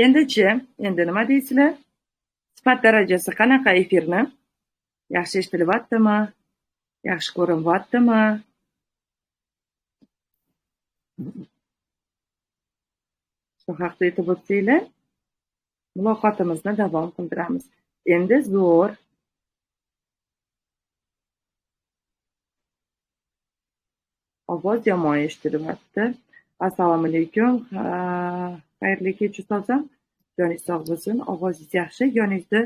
Endi nima deysizlar? Sifat darajasi qanaqa efirni? Yaxshi eshitilyaptimi? Yaxshi ko'rinyaptimi? Shu haqda aytib o'tsanglar, muloqotimizni davom qildiramiz. Endi zo'r. Ovoz yomon eshitilyapti. Assalomu alaykum. Xayrli kech ustozim. Joningiz sog' bo'lsin. Ovozingiz yaxshi. Yoningizda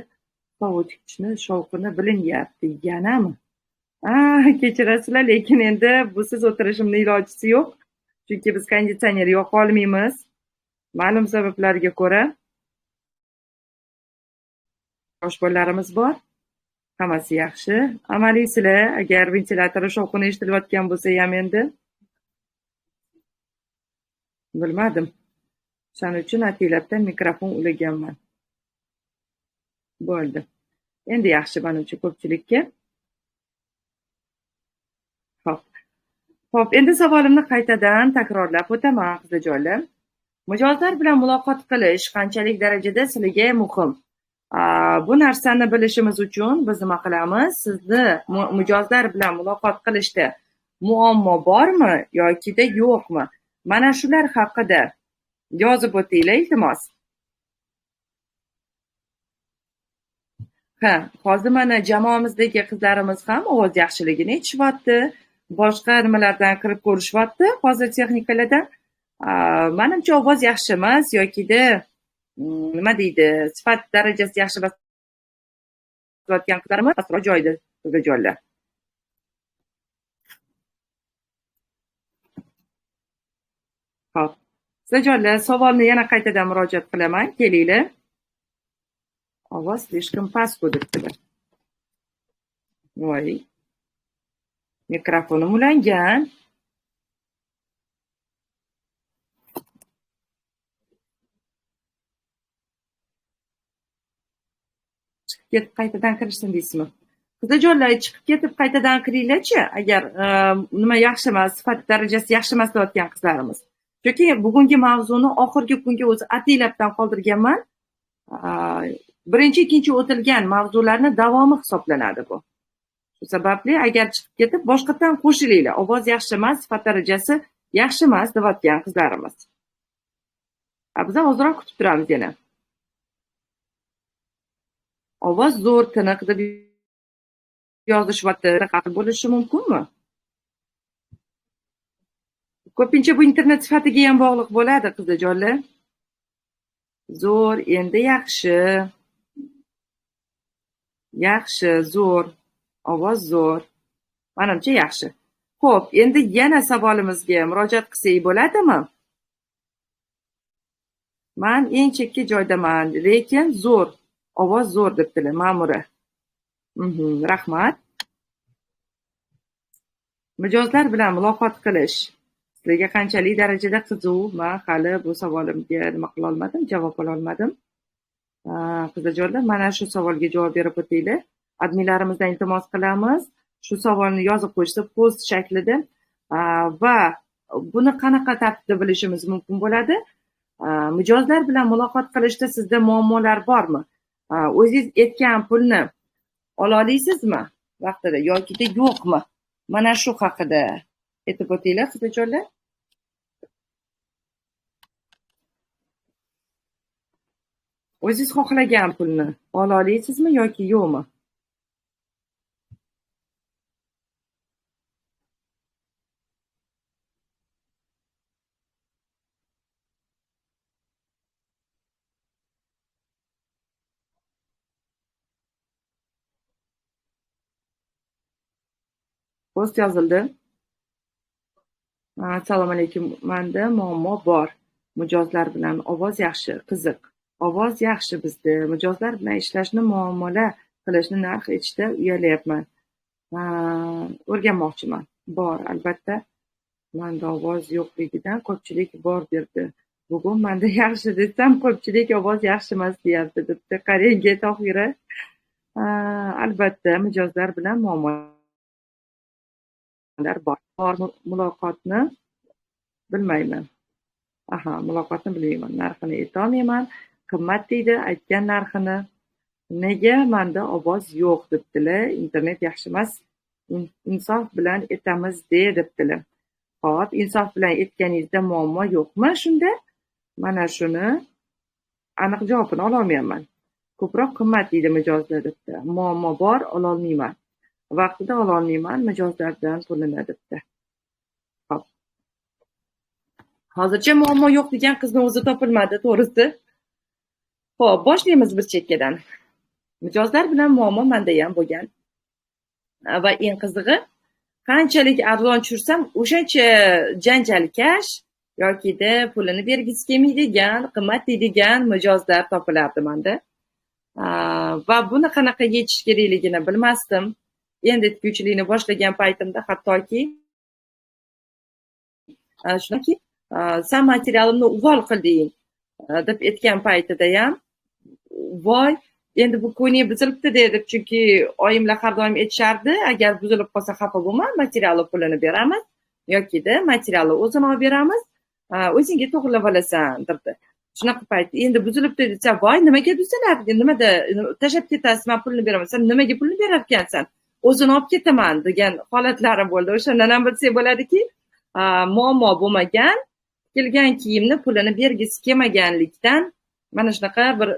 sovutgichni shovqini bilinyapti. Yanami? Kechirasizlar, lekin endi busiz o'tirishimning ilojisi yo'q. Chunki biz konditsioner yoqa olmaymiz. Ma'lum sabablarga ko'ra. Yosh bolalarimiz bor. Hammasi yaxshi. Amaliysizlar, agar ventilyator shovqini eshitilayotgan bo'lsa ham endi bilmadim. Shuning uchun ataylabdan mikrofon ulaganman. Bo'ldi. Endi yaxshi menimcha ko'pchilikka. Xo'p, endi savolimni qaytadan takrorlab o'taman, qizlarjonlar. Mijozlar bilan muloqot qilish qanchalik darajada sizlarga muhim? Bu narsani bilishimiz uchun biz nima qilamiz? Sizni mijozlar bilan muloqot qilishda muammo bormi yoki-da yo'qmi? Mana shular haqida yozib o'tinglar, iltimos. Hozir mana jamoamizdagi qizlarimiz ham ovoz yaxshiligini aytishyapti. Boshqa nimalardan kirib ko'rishyapti, hozir texnikalardan. Menimcha ovoz yaxshi emas yoki-da nima deydi, sifat darajasi yaxshi emas bo'layotgan qizlarimiz aslo joyida, qizlarjonlar. Xo'p. Qizlarjonlar, savolni yana qaytadan murojaat qilaman, kelinglar. Ovoz слишком past debdilar. Voy. Mikrofonim ulangan. Chiqib ketib qaytadan kirishsin deysizmi? Qizlarjonlar, chiqib ketib qaytadan kiringlar-chi, agar nima yaxshi emas, sifat darajasi yaxshi emas deyotgan qizlarimiz. Chunki bugungi mavzuni oxirgi kunga o'zi ataylabdan qoldirganman. Birinchi, ikkinchi o'tilgan mavzularni davomi hisoblanadi bu. Shu sababli agar chiqib ketib boshqatdan qo'shilinglar. Ovoz yaxshi emas, sifat darajasi yaxshi emas deyotgan qizlarimiz. Biz ozroq kutib turamiz yana. Ovoz zo'r, tiniq deb yozishyapti. Qanaqa bo'lishi mumkinmi? Ko'pincha bu internet sifatiga ham bog'liq bo'ladi, qizlarjonlar. Zo'r, endi yaxshi. Yaxshi, zo'r. Ovoz zo'r. Menimcha yaxshi. Xo'p, endi yana savolimizga murojaat qilsak bo'ladimi? Men eng chekka joydaman, lekin zo'r. Ovoz zo'r debdilar, ma'mura. Rahmat. Mijozlar bilan muloqot qilish sizlarga qanchalik darajada qiziq? Men hali bu savolimga nima qila olmadim, javob ola olmadim. Qizlarjonlar, mana shu savolga javob berib o'tinglar. Adminlarimizdan iltimos qilamiz. Shu savolni yozib qo'yishsa post shaklida va buni qanaqa tartibda bilishimiz mumkin bo'ladi? Mijozlar bilan muloqot qilishda sizda muammolar bormi? O'zingiz aytgan pulni ola olasizmi vaqtida yoki-da yo'qmi? Mana shu haqida aytib o'tinglar, qizlarjonlar. O'zingiz xohlagan pulni ola olasizmi yoki yo'qmi? Post yozildi. Assalomu alaykum. Menda muammo bor. Mijozlar bilan ovoz yaxshi, qiziq. Ovoz yaxshi bizda. Mijozlar bilan ishlashni, muomala qilishni narx etishda uyalyapman. O'rganmoqchiman. Bor, albatta. Menda ovoz yo'qligidan ko'pchilik bor derdi. Bugun menda yaxshi desam, ko'pchilik ovoz yaxshi emas deyapti, debdi. Qarang, Tohira. Albatta, mijozlar bilan muammolar bor. Muloqotni bilmayman. Muloqotni bilmayman. Narxini aytolmayman. qimmat deydi aytgan narxini. Nega manda ovoz yo'q debdilar, internet yaxshi emas, insof bilan aytamiz debdilar. Xo'p, insof bilan aytganingizda muammo yo'qmi shunda? Mana shuni aniq javobini ololmayapman. Ko'proq qimmat deydi mijozlar debdi. Muammo bor, ololmayman. Vaqtida ololmayman, mijozlardan pulini debdi. Xo'p. Hozircha muammo yo'q degan qizni o'zi topilmadi, to'g'risi. Xo'p, boshlaymiz bir chekkadan. Mijozlar bilan muammo menda ham bo'lgan. Va eng qizig'i, qanchalik arzon tushirsam, o'shancha janjalkash yokida pulini bergisi kelmaydigan, qimmat deydigan mijozlar topilardi menda. Va buni qanaqa yechish kerakligini bilmasdim. Endi tikuvchilikni boshlagan paytimda hattoki shunaki sen materialimni uvol qilding deb aytgan paytida ham voy endi bu ko'ylak buzilibdi dedim, chunki oyimlar har doim aytishardi, agar buzilib qolsa xafa bo'lma, materialni pulini beramiz yokida materialni o'zini olib beramiz, o'zingga to'g'rilab olasan debdi. Shunaqa payt endi buzilibdi desa, voy nimaga buziladi, nimada tashlab ketasiz, men pulni beraman, sen nimaga pulni berar ekansan, o'zini olib ketaman degan holatlari bo'ldi. O'shandan ham bilsak bo'ladiki, muammo bo'lmagan, kelgan kiyimni pulini bergisi kelmaganlikdan mana shunaqa bir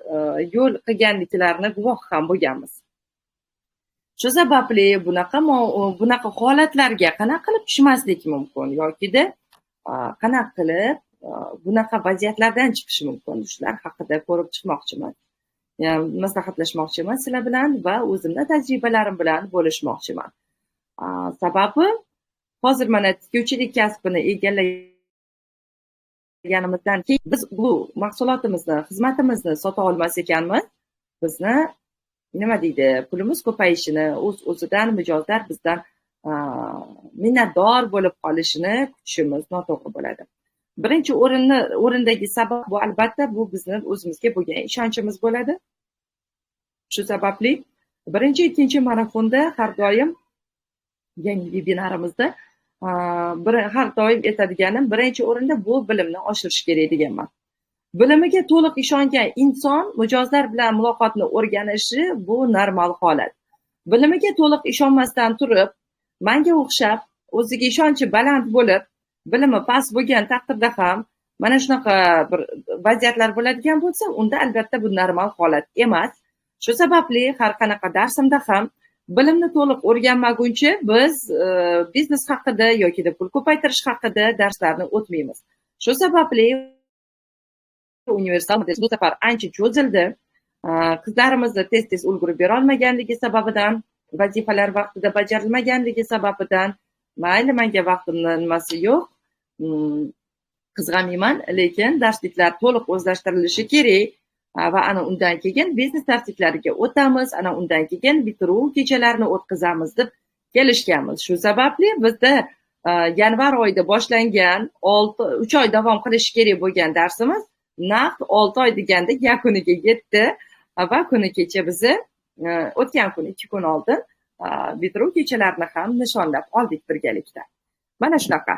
yo'l qilganliklarini guvoh ham bo'lganmiz. Shu sababli bunaqa holatlarga qanaqa qilib tushmaslik mumkin yokida qanaqa qilib bunaqa vaziyatlardan chiqish mumkin, shular haqida ko'rib chiqmoqchiman. Maslahatlashmoqchiman sizlar bilan va o'zimda tajribalarim bilan bo'lishmoqchiman. Sababi hozir mana tikuvchilik kasbini egallaganimizdan keyin biz bu mahsulotimizni, xizmatimizni sota olmas ekanmiz, bizni nima deydi, pulimiz ko'payishini, o'z-o'zidan mijozlar bizdan minnatdor bo'lib qolishini kutishimiz noto'g'ri bo'ladi. Birinchi o'rindagi sabab bu albatta bu bizni o'zimizga bo'lgan ishonchimiz bo'ladi. Shu sababli birinchi, ikkinchi marafonda har doim yangi webinarimizda har doim aytadiganim, birinchi o'rinda bu bilimni oshirish kerak deganman. Bilimiga to'liq ishongan inson mijozlar bilan muloqotni o'rganishi bu normal holat. Bilimiga to'liq ishonmasdan turib, menga o'xshab, o'ziga ishonchi baland bo'lib, bilimi past bo'lgan taqdirda ham mana shunaqa bir vaziyatlar bo'ladigan bo'lsa, unda albatta bu normal holat emas. Shu sababli har qanaqa darsimda ham bilimni to'liq o'rganmaguncha biz biznes haqida yoki pul ko'paytirish haqida darslarni o'tmaymiz. Shu sababli universal bu safar ancha cho'zildi. Qizlarimizni tez ulgurib bera olmaganligi sababidan, vazifalar vaqtida bajarilmaganligi sababidan, mayli menga vaqtimni nimasi yo'q, qizg'amayman, lekin darsliklar to'liq o'zlashtirilishi kerak va ana undan keyin biznes darsliklariga o'tamiz, ana undan keyin bitiruv kechalarini o'tkazamiz deb kelishganmiz. Shu sababli bizda yanvar oyida boshlangan 3 oy davom qilishi kerak bo'lgan darsimiz naqd 6 oy deganda yakuniga yetdi va kuni kecha bizni o'tgan kuni 2 kun oldin bitiruv kechalarini ham nishonlab oldik birgalikda. Mana shunaqa.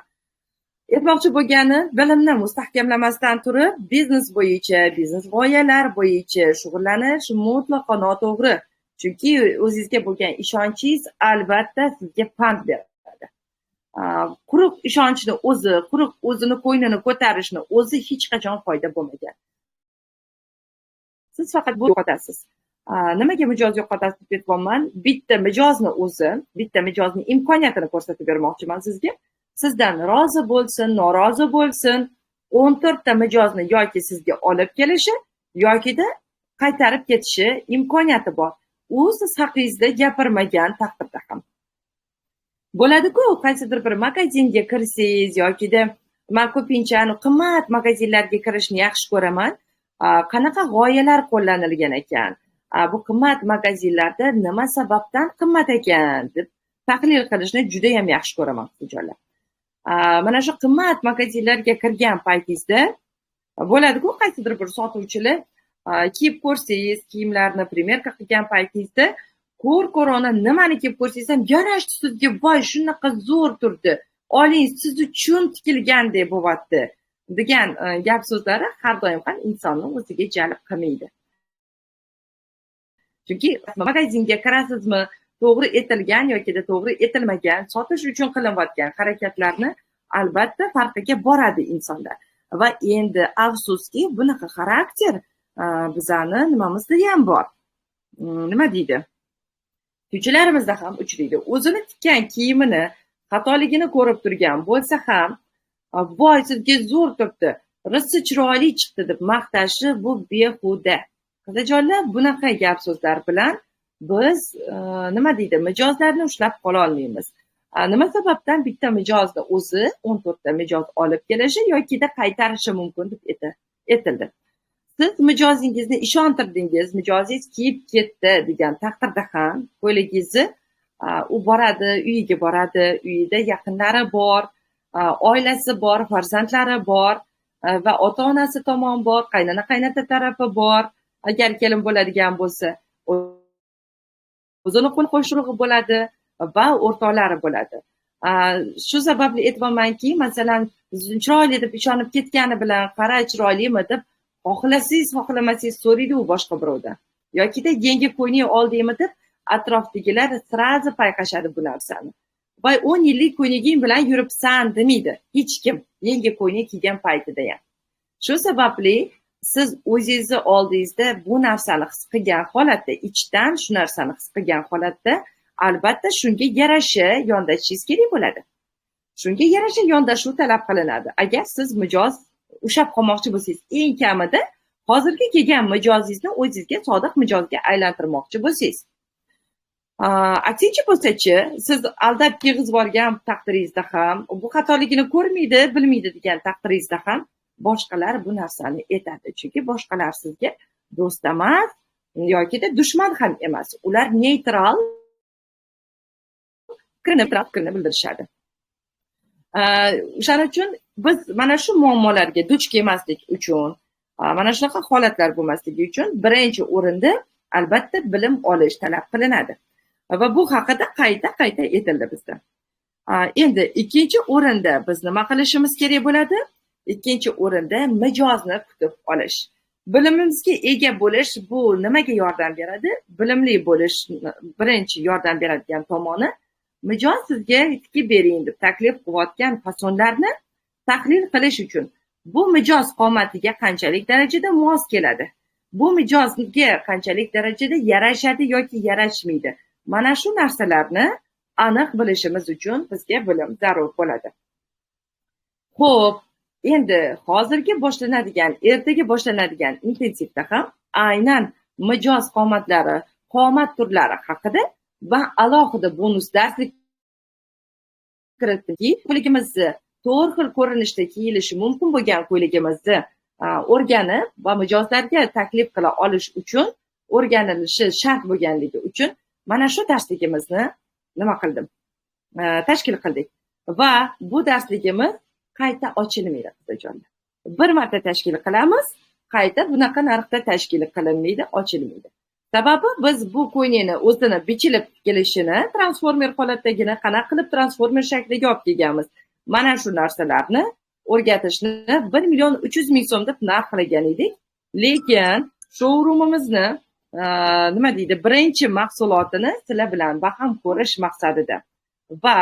Aytmoqchi bo'lgani, bilimni mustahkamlamasdan turib, biznes bo'yicha, biznes g'oyalar bo'yicha shug'ullanish mutlaqo noto'g'ri. Chunki o'zingizga bo'lgan ishonchingiz albatta sizga pand beradi. Quruq ishonchni o'zi, quruq o'zini qo'ynini ko'tarishni o'zi hech qachon foyda bo'lmagan. Siz faqat bu yo'qotasiz. Nimaga mijoz yo'qotasiz deb aytmoqman? Bitta mijozni imkoniyatini ko'rsatib bermoqchiman sizga. Sizdan rozi bo'lsin, norozi bo'lsin, 14 ta mijozni yoki sizga olib kelishi yokida qaytarib ketishi imkoniyati bor. U siz haqingizda gapirmagan taqdirda ham. Bo'ladi-ku, qaysidir bir magazinga kirsangiz yokida men ko'pincha qimmat magazinlarga kirishni yaxshi ko'raman. Qanaqa g'oyalar qo'llanilgan ekan? Bu qimmat magazinlarda nima sababdan qimmat ekan deb tahlil qilishni juda ham yaxshi ko'raman, xo'jalar. Mana shu qimmat magazinlarga kirgan paytingizda bo'ladi-ku, qaysidir bir sotuvchilar kiyib ko'rsangiz, kiyimlarni primerka qilgan paytingizda ko'rona nimani kiyib ko'rsangiz ham yana sizga voy shunaqa zo'r turdi, oling siz uchun tikilgandek bo'lyapti degan gap so'zlari har doim ham insonni o'ziga jalb qilmaydi. Chunki magazinga kirasizmi, to'g'ri etilgan yokida to'g'ri etilmagan sotish uchun qilinayotgan harakatlarni albatta farqiga boradi insonlar. Va endi afsuski bunaqa xarakter bizani nimamizda ham bor. Nima deydi? Ko'chalarimizda ham uchraydi. O'zini tikkan kiyimini xatoligini ko'rib turgan bo'lsa ham, voy sizga zo'r turibdi, risi chiroyli chiqdi deb maqtashi bu behuda. Qizlarjonlar, bunaqa gap so'zlar bilan biz nima deydi, mijozlarni ushlab qola olmaymiz. Nima sababdan bitta mijozni o'zi 14 ta mijoz olib kelishi yokida qaytarishi mumkin deb etildi. Siz mijozingizni ishontirdingiz, mijozingiz kiyib ketdi degan taqdirda ham ko'ylagingizni u boradi, uyiga boradi, uyida yaqinlari bor, oilasi bor, farzandlari bor va ota-onasi tomon bor, qaynona-qaynota tarafi bor. Agar kelin bo'ladigan bo'lsa, o'zini qo'l qo'shig'i bo'ladi va o'rtoqlari bo'ladi. Shu sababli aytmoqmanki, masalan, chiroyli deb ishonib ketgani bilan qara chiroylimi deb xohlasangiz, xohlamasangiz so'raydi u boshqa birovdan. Yokida yangi ko'ylak oldingmi deb atrofdagilar sirazi payqashadi bu narsani. Va 10 yillik ko'ylaging bilan yuribsan demaydi hech kim yangi ko'ylak kiygan paytida ham. Shu sababli siz o'zingizni oldingizda bu narsani his qilgan holatda, ichdan shu narsani his qilgan holatda albatta shunga yarasha yondashishingiz kerak bo'ladi. Shunga yarasha yondashuv talab qilinadi. Agar siz mijoz ushlab qolmoqchi bo'lsangiz, eng kamida hozirgi kelgan mijozingizni o'zingizga sodiq mijozga aylantirmoqchi bo'lsangiz. Aksincha bo'lsa-chi, siz aldab kiyg'izib olgan taqdiringizda ham, bu xatoligini ko'rmaydi, bilmaydi degan taqdiringizda ham boshqalar bu narsani aytadi. Chunki boshqalar sizga do'st emas yoki dushman ham emas. Ular neytral fikrini bildirishadi. O'shaning uchun biz mana shu muammolarga duch kelmaslik uchun, mana shunaqa holatlar bo'lmasligi uchun birinchi o'rinda albatta bilim olish talab qilinadi. Va bu haqida qayta aytildi bizda. Endi ikkinchi o'rinda biz nima qilishimiz kerak bo'ladi? Ikkinchi o'rinda mijozni kutib olish. Bilimimizga ega bo'lish bu nimaga yordam beradi? Bilimli bo'lish birinchi yordam beradigan tomoni mijoz sizga tikib bering deb taklif qilayotgan fasonlarni tahlil qilish uchun. Bu mijoz qomatiga qanchalik darajada mos keladi? Bu mijozga qanchalik darajada yarashadi yoki yarashmaydi? Mana shu narsalarni aniq bilishimiz uchun bizga bilim zarur bo'ladi. Xo'p, endi hozirgi boshlanadigan, ertaga boshlanadigan intensivda ham aynan mijoz qomatlari, qomat turlari haqida va alohida bonus darslik kiritdimki, ko'ylagimizni 4 xil ko'rinishda kiyilishi mumkin bo'lgan ko'ylagimizni o'rganib va mijozlarga taklif qila olish uchun o'rganilishi shart bo'lganligi uchun mana shu darsligimizni nima qildim? Tashkil qildik. Va bu darsligimiz qayta ochilmaydi, qizlarjonlar. Bir marta tashkil qilamiz, qayta bunaqa narxda tashkil qilinmaydi, ochilmaydi. Sababi biz bu ko'ylakni o'zini bichilib kelishini, transformer holatdagini qanaqa qilib transformer shakliga olib kelganmiz. Mana shu narsalarni o'rgatishni 1.300.000 so'm deb narx qilgan edik. Lekin showroomimizni nima deydi, birinchi mahsulotini sizlar bilan baham ko'rish maqsadida va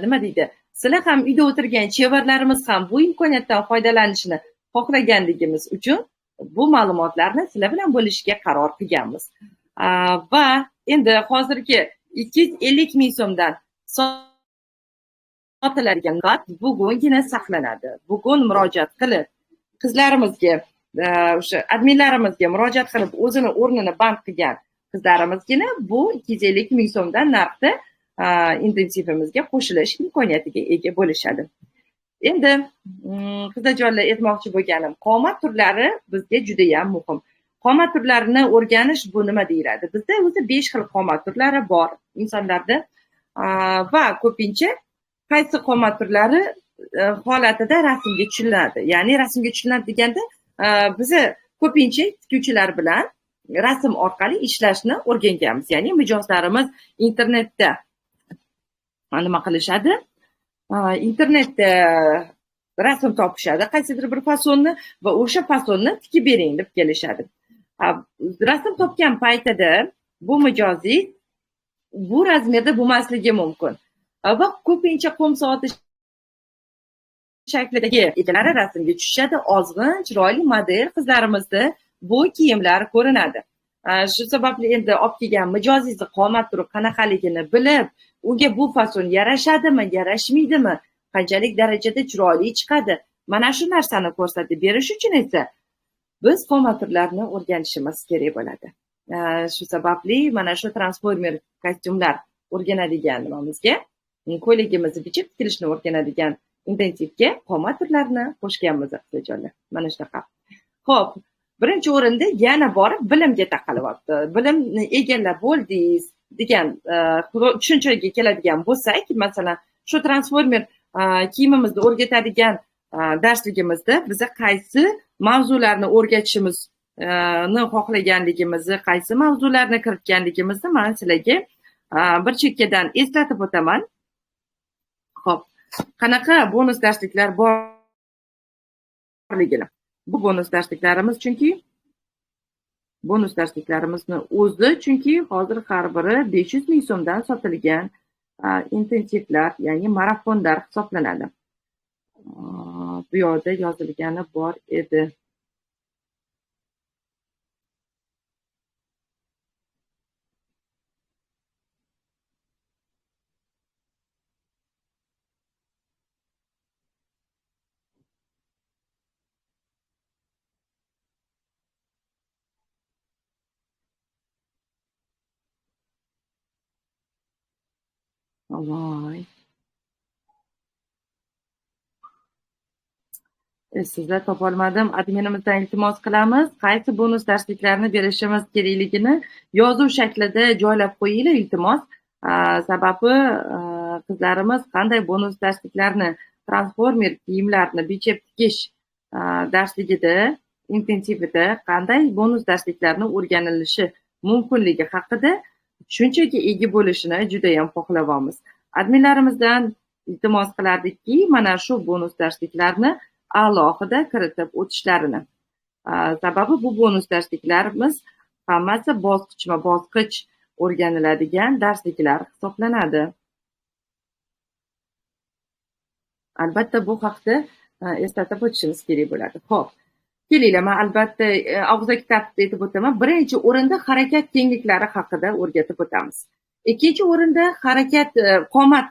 nima deydi, sizlar ham uyda o'tirgan chevarlarimiz ham bu imkoniyatdan foydalanishni xohlaganligimiz uchun bu ma'lumotlarni sizlar bilan bo'lishga qaror qilganmiz. Va endi hozirgi 250.000 so'mdan sotiladigan qat bugungina saqlanadi. Bugun murojaat qilib qizlarimizga, o'sha adminlarimizga murojaat qilib o'zini o'rnini band qilgan qizlarimizgina bu 250.000 so'mdan narxda intensivimizga qo'shilish imkoniyatiga ega bo'lishadi. Endi qizlarjonlar, aytmoqchi bo'lganim, qomat turlari bizga juda ham muhim. Qomat turlarini o'rganish bu nima deyiladi? Bizda o'zi 5 xil qomat turlari bor insonlarda va ko'pincha qaysi qomat turlari holatida rasmga tushiriladi. Ya'ni rasmga tushiriladi deganda biz ko'pincha tikuvchilar bilan rasm orqali ishlashni o'rganganmiz. Ya'ni mijozlarimiz internetda nima qilishadi? Internetda rasm topishadi qaysidir bir fasonni va o'sha fasonni tikib bering deb kelishadi. Rasm topgan paytida bu mijoziy bu razmerda bo'lmasligi mumkin va ko'pincha qum soati shaklidagi egalari rasmga tushishadi. Ozg'in chiroyli model qizlarimizda bu kiyimlar ko'rinadi. Shu sababli endi olib kelgan mijozingizni qomat turi qanaqaligini bilib, unga bu fason yarashadimi, yarashmaydimi, qanchalik darajada chiroyli chiqadi, mana shu narsani ko'rsatib berish uchun esa biz qomat turlarini o'rganishimiz kerak bo'ladi. Shu sababli mana shu transformer kostyumlar o'rganadigan nimamizga, ko'ylagimizni bichib tikilishni o'rganadigan intensivga qomat turlarini qo'shganmiz qizajonlar. Mana shunaqa. Xo'p, birinchi o'rinda yana borib bilimga taqalyapti. Bilimni egallab bo'ldingiz degan tushunchaga keladigan bo'lsak, masalan, shu transformer kiyimimizni o'rgatadigan darsligimizda biza qaysi mavzularni o'rgatishimizni xohlaganligimizni, qaysi mavzularni kiritganligimizni men sizlarga bir chekkadan eslatib o'taman. Xo'p, qanaqa bonus darsliklar borligini. Bu bonus darsliklarimiz bonus darsliklarimizni o'zi chunki hozir har biri 500 ming so'mdan sotilgan intensivlar, ya'ni marafonlar hisoblanadi. Bu yerda yozilgani bor edi. Voy. Sizlar topolmadim. Adminimizdan iltimos qilamiz. Qaysi bonus darsliklarni berishimiz kerakligini yozuv shaklida joylab qo'yinglar iltimos. Sababi qizlarimiz qanday bonus darsliklarni, transformer kiyimlarni bichib tikish darsligida, intensivida qanday bonus darsliklarni o'rganilishi mumkinligi haqida tushunchaga ega bo'lishini juda ham xohlayapmiz. Adminlarimizdan iltimos qilardikki, mana shu bonus darsliklarni alohida kiritib o'tishlarini. Sababi bu bonus darsliklarimiz hammasi bosqichma-bosqich o'rganiladigan darsliklar hisoblanadi. Albatta bu haqda eslatib o'tishimiz kerak bo'ladi. Xo'p, kelinglar, men albatta og'zaki tartibda aytib o'taman. Birinchi o'rinda harakat tengliklari haqida o'rgatib o'tamiz. Ikkinchi o'rinda harakat qomat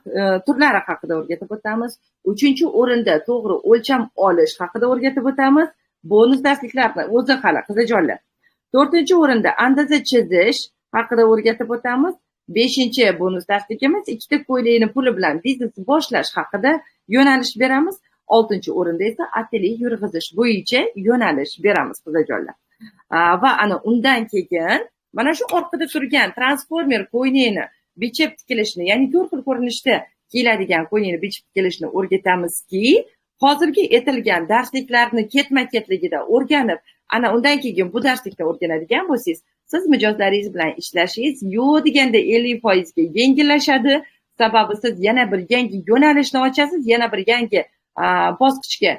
turlari haqida o'rgatib o'tamiz. Uchinchi o'rinda to'g'ri o'lcham olish haqida o'rgatib o'tamiz. Bonus darsliklarni o'zi hali qizajonlar. To'rtinchi o'rinda andoza chizish haqida o'rgatib o'tamiz. Beshinchi bonus darsligimiz ikkita ko'ylakni puli bilan biznes boshlash haqida yo'nalish beramiz. Oltinchi o'rinda esa atelye yurg'izish bo'yicha yo'nalish beramiz qizajonlar. Va ana undan keyin mana shu orqada turgan transformer ko'ylakni bichib tikilishni, ya'ni 4 xil ko'rinishda kiyiladigan ko'ylakni bichib tikilishni o'rgatamizki, hozirgi aytilgan darsliklarni ketma-ketligida o'rganib, ana undan keyin bu darslikni o'rganadigan bo'lsangiz, siz mijozlaringiz bilan ishlashingiz yo'q deganda 50% ga yengillashadi. Sababi siz yana bir yangi yo'nalishni ochasiz, yana bir yangi bosqichga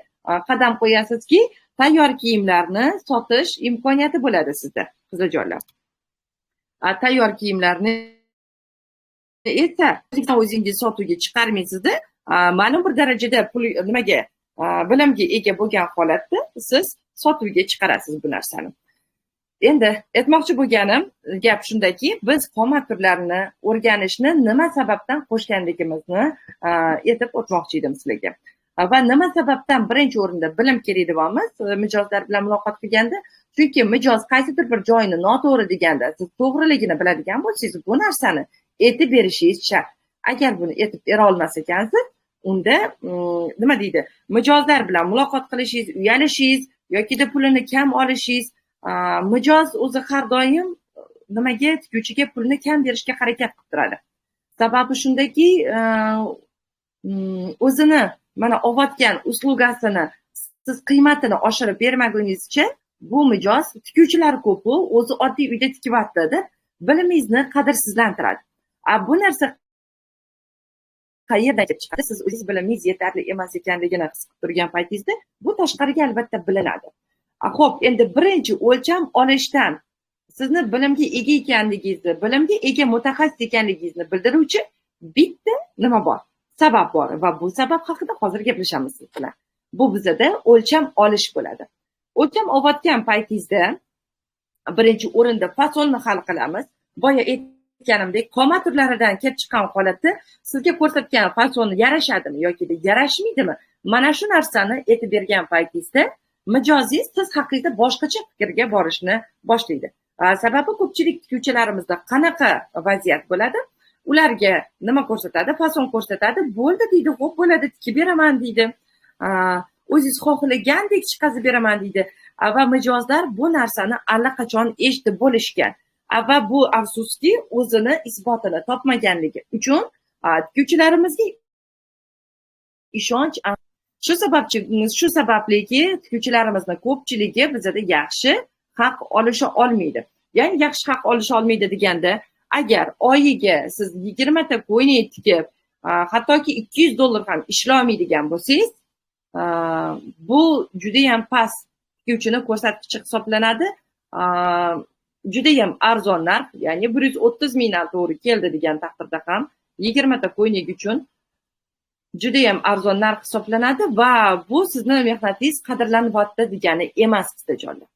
qadam qo'yasizki, tayyor kiyimlarni sotish imkoniyati bo'ladi sizda, qizajonlar. Tayyor kiyimlarni esa o'zingiz sotuvga chiqarmaysizda, ma'lum bir darajada pul nimaga bilimga ega bo'lgan holatda siz sotuvga chiqarasiz bu narsani. Endi aytmoqchi bo'lganim gap shundaki, biz qomat turlarini o'rganishni nima sababdan qo'shganligimizni aytib o'tmoqchi edim sizlarga. Va nima sababdan birinchi o'rinda bilim kerak deyapmiz mijozlar bilan muloqot qilganda, chunki mijoz qaysidir bir joyini noto'g'ri deganda siz to'g'riligini biladigan bo'lsangiz, bu narsani aytib berishingiz shart. Agar buni aytib bera olmas ekansiz, unda nima deydi, mijozlar bilan muloqot qilishingiz, uyalishingiz yokida pulini kam olishingiz, mijoz o'zi har doim nimaga, tikuvchiga pulni kam berishga harakat qilib turadi. Sababi shundaki, o'zini mana olayotgan uslugasini siz qiymatini oshirib bermaguningizcha, bu mijoz tikuvchilar ko'p, o'zi oddiy uyda tikyapti deb bilimingizni qadrsizlantiradi. Bu narsa qayerdan kelib chiqadi? Siz o'zingiz bilimingiz yetarli emas ekanligini his qilib turgan paytingizda bu tashqariga albatta bilinadi. Xo'p, endi birinchi o'lcham olishdan sizni bilimga ega ekanligingizni, bilimga ega mutaxassis ekanligingizni bildiruvchi bitta nima bor? Sabab bor va bu sabab haqida hozir gaplashamiz siz bilan. Bu bizada o'lcham olish bo'ladi. O'lcham olayotgan paytingizda birinchi o'rinda fasonni hal qilamiz. Boya aytganimdek, qomat turlaridan kelib chiqqan holatda sizga ko'rsatgan fasonni yarashadimi yoki yarashmaydimi? Mana shu narsani aytib bergan paytingizda mijozingiz siz haqida boshqacha fikrga borishni boshlaydi. Sababi ko'pchilik tikuvchilarimizda qanaqa vaziyat bo'ladi? Ularga nima ko'rsatadi? Fason ko'rsatadi. Bo'ldi deydi, xo'p bo'ladi, tikib beraman deydi. O'zingiz xohlagandek chiqazib beraman deydi. Va mijozlar bu narsani allaqachon eshitib bo'lishgan. Va bu afsuski o'zini isbotini topmaganligi uchun tikuvchilarimizga ishonch shu sababliki tikuvchilarimizni ko'pchiligi bizada yaxshi haq olisha olmaydi. Ya'ni yaxshi haq olisha olmaydi deganda, agar oyiga siz 20 ta ko'ylak tikib, hattoki $200 ham ishlamaydigan bo'lsangiz, bu juda ham past tikuvchini ko'rsatkichi hisoblanadi. Juda ham arzon narx, ya'ni 130 mingdan to'g'ri keldi degan taqdirda ham 20 ta ko'ylak uchun juda ham arzon narx hisoblanadi va bu sizni mehnatingiz qadrlanyapti degani emas istajonlar.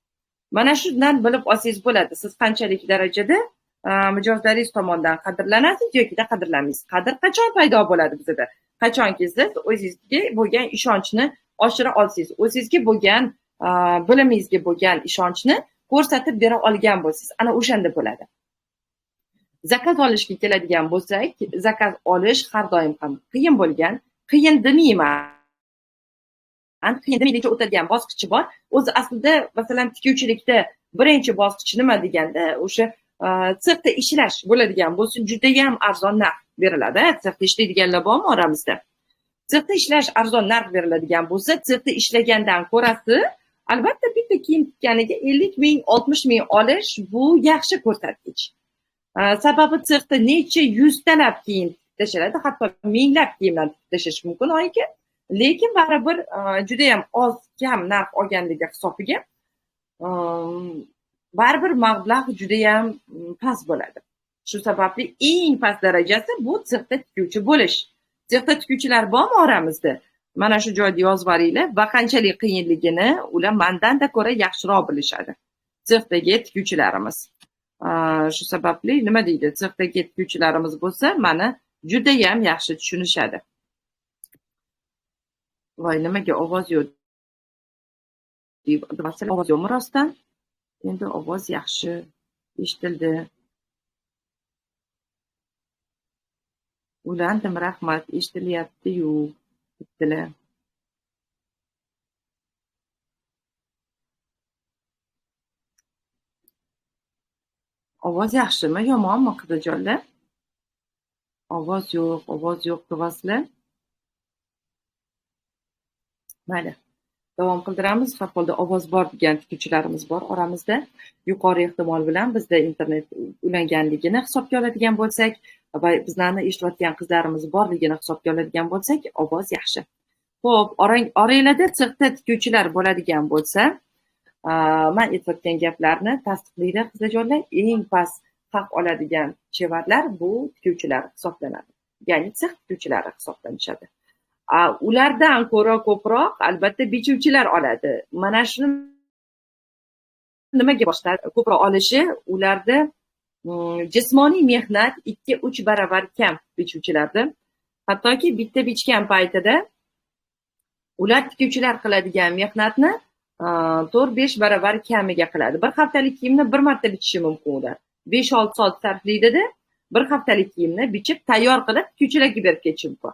Mana shundan bilib olsangiz bo'ladi, siz qanchalik darajada mijozlaringiz tomonidan qadrlanasiz yoki qadrlanmaysiz. Qadr qachon paydo bo'ladi bizda? Qachonki siz o'zingizga bo'lgan ishonchni oshira olsangiz, o'zingizga bo'lgan bilimingizga bo'lgan ishonchni ko'rsatib bera olgan bo'lsangiz, ana o'shanda bo'ladi. Zakaz olishga keladigan bo'lsak, zakaz olish har doim ham qiyin bo'lgan, qiyin demayman. Qiyin demaylikcha o'tadigan bosqichi bor. O'zi aslida masalan tikuvchilikda birinchi bosqich nima deganda, o'sha sirtda ishlash bo'ladigan bo'lsa, juda ham arzon narx beriladi. Sirtda ishlaydiganlar bormi oramizda? Sirtda ishlash arzon narx beriladigan bo'lsa, sirtda ishlagandan ko'rasi albatta bitta kiyim tikkaniga 50 ming, 60 ming olish bu yaxshi ko'rsatkich. Sababi sirtda necha yuztalab kiyim tashaladi, hatto minglab kiyimlar tashash mumkin oyiga. Lekin baribir juda ham oz kam narx olganligi hisobiga baribir mablag' juda ham past bo'ladi. Shu sababli eng past darajasi bu sirtda tikuvchi bo'lish. Sirtda tikuvchilar bormi oramizda? Mana shu joyda yozib oringlar va qanchalik qiyinligini ular mendanda ko'ra yaxshiroq bilishadi. Sirtdagi tikuvchilarimiz. Shu sababli nima deydi? Sirtdagi tikuvchilarimiz bo'lsa, mana juda ham yaxshi tushunishadi. Voy, nimaga ovoz yo'q? Masalan, ovoz yo'qmi rostdan? Endi ovoz yaxshi eshitildi. Ulandim, rahmat, eshitilyapti-yu, debdilar. Ovoz yaxshimi, yomonmi qizijonlar? Ovoz yo'q deyapsizlar. Mayli. Davom qildiramiz. Har holda ovoz bor degan tikuvchilarimiz bor oramizda. Yuqori ehtimol bilan bizda internet ulanganligini hisobga oladigan bo'lsak va bizlarni eshitayotgan qizlarimiz borligini hisobga oladigan bo'lsak, ovoz yaxshi. Xo'p, oranglarda sirtda tikuvchilar bo'ladigan bo'lsa, men aytayotgan gaplarni tasdiqlaydi qizajonlar. Eng past haq oladigan chevarlar bu tikuvchilar hisoblanadi. Ya'ni sirt tikuvchilari hisoblanishadi. Ulardan ko'ra ko'proq albatta bichuvchilar oladi. Mana shuni nimaga ko'proq olishi, ularda jismoniy mehnat 2-3 barobar kam bichuvchilarda. Hattoki bitta bichgan paytida ular tikuvchilar qiladigan mehnatni 4-5 barobar kamiga qiladi. Bir haftalik kiyimni bir marta bichishi mumkin ular. 5-6 soat sarflaydida bir haftalik kiyimni bichib tayyor qilib tikuvchilarga berib ketishi mumkin.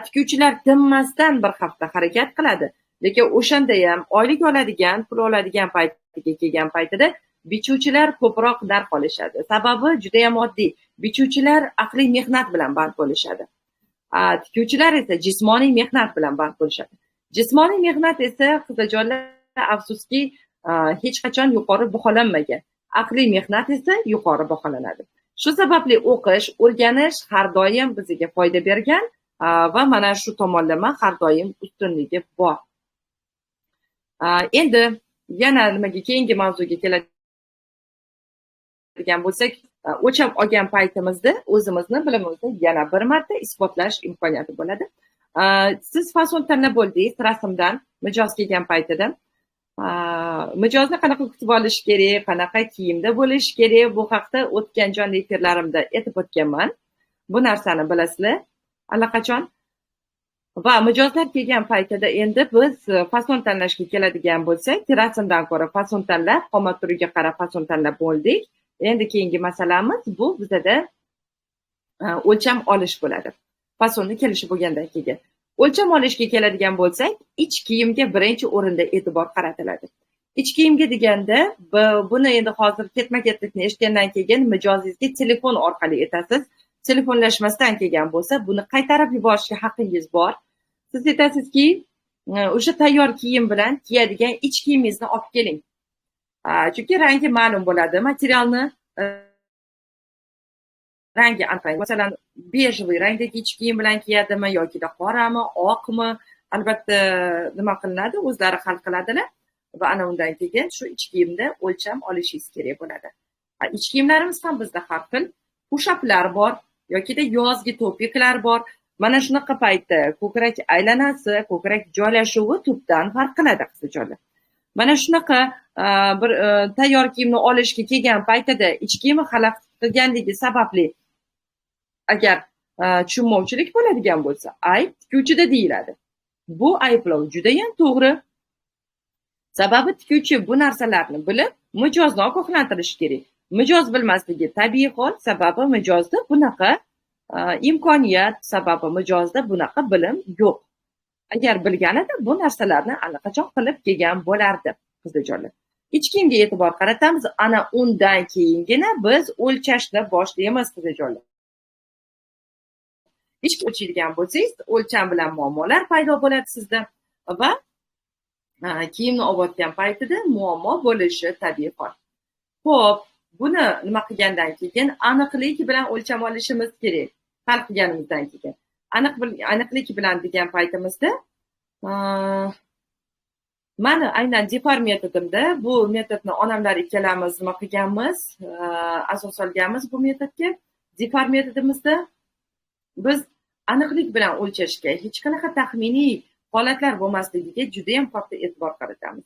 Tikuvchilar tinmasdan bir hafta harakat qiladi. Lekin o'shanda ham oylik oladigan, pul oladigan paytiga kelgan paytida bichuvchilar ko'proq narx olishadi. Sababi juda ham oddiy. Bichuvchilar aqliy mehnat bilan band bo'lishadi. Tikuvchilar esa jismoniy mehnat bilan band bo'lishadi. Jismoniy mehnat esa qizajonlar afsuski hech qachon yuqori baholanmagan. Aqliy mehnat esa yuqori baholanadi. Shu sababli o'qish, o'rganish har doim bizga foyda bergan. va mana shu tomonlama har doim ustunligi bor. Endi yana nimaga keyingi mavzuga keladigan bo'lsak, o'lcham olgan paytimizda o'zimizni bilimimizni yana bir marta isbotlash imkoniyati bo'ladi. Siz fason tanlab bo'ldingiz rasmdan mijoz kelgan paytida. Mijozni qanaqa kutib olish kerak, qanaqa kiyimda bo'lish kerak, bu haqda o'tgan jonli efirlarimda aytib o'tganman. Bu narsani bilasizlar allaqachon. Va mijozlar kelgan paytida endi biz fason tanlashga keladigan bo'lsak, rasmdan ko'ra fason tanlab, qomat turiga qarab fason tanlab bo'ldik. Endi keyingi masalamiz bu bizada o'lcham olish bo'ladi. Fasonni kelishi bo'lgandan keyin. O'lcham olishga keladigan bo'lsak, ich kiyimga birinchi o'rinda e'tibor qaratiladi. Ich kiyimga deganda, buni endi hozir ketma-ketlikni eshitgandan keyin mijozingizga telefon orqali aytasiz. Telefonlashmasdan kelgan bo'lsa, buni qaytarib yuborishga haqqingiz bor. Siz aytasizki, o'sha tayyor kiyim bilan kiyadigan ich kiyimingizni olib keling. Chunki rangi ma'lum bo'ladi. Materialni rangi aniq. Masalan, bejli rangdagi ich kiyim bilan kiyadimi yoki qorami, oqmi, albatta nima qilinadi, o'zlari hal qiladilar va ana undan keyin shu ich kiyimda o'lcham olishingiz kerak bo'ladi. Ich kiyimlarimiz ham bizda har xil push-uplar bor yoki yozgi topiklar bor. Mana shunaqa paytda ko'krak aylanasi, ko'krak joylashuvi tubdan farq qiladi qizchalar. Mana shunaqa bir tayyor kiyimni olishga kelgan paytida ich kiyimi xalaqit qilganligi sababli agar tushunmovchilik bo'ladigan bo'lsa, ayb tikuvchida deyiladi. Bu ayblov juda ham to'g'ri. Sababi tikuvchi bu narsalarni bilib, mijozni ogohlantirish kerak. Mijoz bilmasligi tabiiy hol, sababi mijozda bunaqa imkoniyat, sababi mijozda bunaqa bilim yo'q. Agar bilganida bu narsalarni allaqachon qilib kelgan bo'lardi, qizlarjonlar. Ich kiyimga e'tibor qaratamiz, ana undan keyingina biz o'lchashni boshlaymiz, qizlarjonlar. Ich o'lchaydigan bo'lsangiz, o'lcham bilan muammolar paydo bo'ladi sizda va kiyimni olayotgan paytida muammo bo'lishi tabiiy hol. Xo'p, buni nima qilgandan keyin aniqlik bilan o'lcham olishimiz kerak. Hal qilganimizdan keyin. Aniqlik bilan degan paytimizda mana aynan Difar metodimda bu metodni onamlar ikkalamiz nima qilganmiz, asos solganmiz bu metodga. Difar metodimizda biz aniqlik bilan o'lchashga, hech qanaqa taxminiy holatlar bo'lmasligiga juda ham katta e'tibor qaratamiz.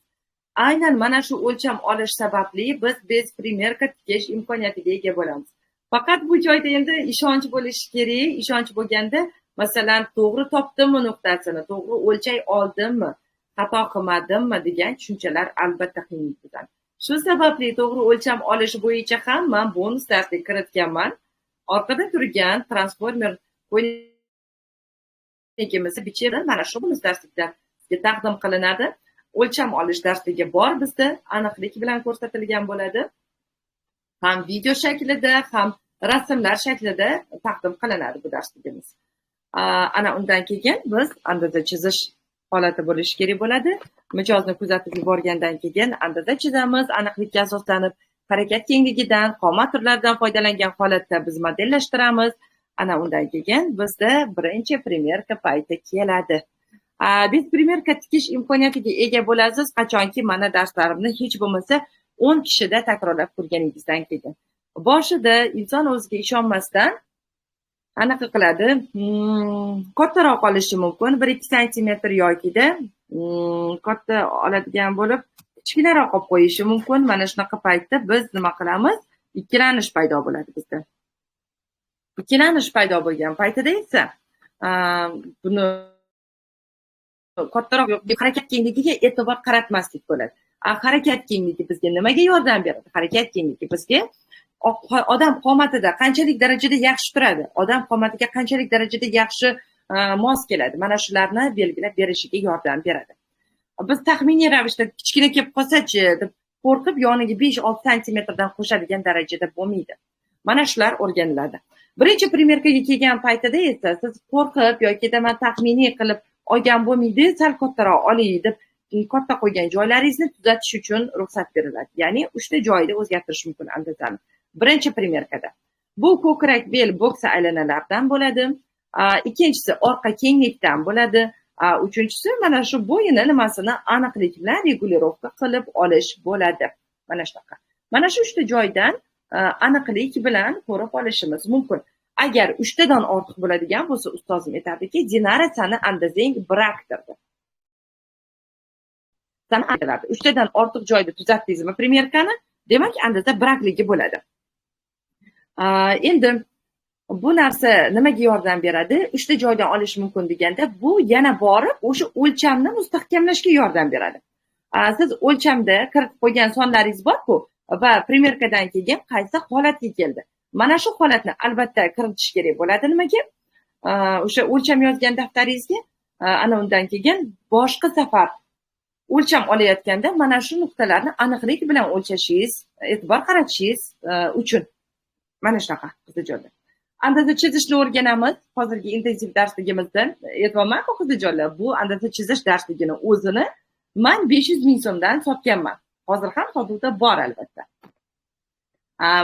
Aynan mana shu o'lcham olish sababli biz bez primerka tikish imkoniyatiga ega bo'lamiz. Faqat bu joyda endi ishonch bo'lishi kerak. Ishonch bo'lganda, masalan, to'g'ri topdimmi nuqtasini, to'g'ri o'lchay oldimmi, xato qilmadimmi degan tushunchalar albatta qiyin bo'ladi. Shu sababli to'g'ri o'lcham olish bo'yicha ham men bonus darsga kiritganman. Orqada turgan transformer ko'nikimizni bichida mana shu bonus darsliklar sizga taqdim qilinadi. O'lcham olish darsligi bor bizda, aniqlik bilan ko'rsatilgan bo'ladi. Ham video shaklida, ham rasmlar shaklida taqdim qilinadi bu darsligimiz. Ana undan keyin biz andaza chizish holati bo'lishi kerak bo'ladi. Mijozni kuzatib yuborgandan keyin andaza chizamiz, aniqlikka asoslanib, harakat kengligidan, qomat turlaridan foydalangan holatda biz modellashtiramiz. Ana undan keyin bizda birinchi primerka payti keladi. Biz primerka tikish imkoniyatiga ega bo'lasiz qachonki mana darslarimni hech bo'lmasa 10 kishida takrorlab ko'rganingizdan keyin. Boshida inson o'ziga ishonmasdan anaqa qiladi, kattaroq olishi mumkin, 1-2 sm yokida katta oladigan bo'lib, kichkinaroq olib qo'yishi mumkin. Mana shunaqa paytda biz nima qilamiz? Ikkilanish paydo bo'ladi bizda. Ikkilanish paydo bo'lgan paytida esa buni kattaroq harakat kengligiga e'tibor qaratmaslik bo'ladi. Harakat kengligi bizga nimaga yordam beradi? Harakat kengligi bizga odam qomatida qanchalik darajada yaxshi turadi, odam qomatiga qanchalik darajada yaxshi mos keladi. Mana shularni belgilab berishiga yordam beradi. Biz taxminiy ravishda kichkina kelib qolsa-chi deb qo'rqib yoniga 5-6 sm dan qo'shadigan darajada bo'lmaydi. Mana shular o'rganiladi. Birinchi primerkaga kelgan paytida esa siz qo'rqib yoki men taxminiy qilib olgan bo'lmaydi, sal kattaroq oling deb katta qo'ygan joylaringizni tuzatish uchun ruxsat beriladi. Ya'ni 3 ta joyda o'zgartirish mumkin andazani. Birinchi primerkada. Bu ko'krak bel bo'ksa aylanalaridan bo'ladi. Ikkinchisi orqa kenglikdan bo'ladi. Uchinchisi mana shu bo'yini nimasini aniqlik bilan regulirovka qilib olish bo'ladi. Mana shunaqa. Mana shu 3 ta joydan aniqlik bilan ko'rib olishimiz mumkin. Agar 3 tadan ortiq bo'ladigan bo'lsa, ustozim aytadiki, Dinara sani andazang brakdir. Sani aytiladi. 3 tadan ortiq joyda tuzatdingizmi primerkani, demak andaza brakligi bo'ladi. Endi bu narsa nimaga yordam beradi? 3 ta joydan olish mumkin deganda, bu yana borib o'sha o'lchamni mustahkamlashga yordam beradi. Siz o'lchamda kiritib qo'ygan sonlaringiz bor-ku va primerkadan keyin qaysi holatga keldi? Mana shu holatni albatta kiritish kerak bo'ladi. Nimaga? O'sha o'lcham yozgan daftaringizga ana undan keyin boshqa safar o'lcham olayotganda mana shu nuqtalarni aniqlik bilan o'lchashingiz, e'tibor qaratishingiz uchun mana shunaqa qiziqarli. Andaza chizishni o'rganamiz. Hozirgi intensiv darsligimizda aytmoqman qiziqarli. Bu andaza chizish darsligini o'zini men 500 ming so'mdan sotganman. Hozir ham sotuvda bor albatta.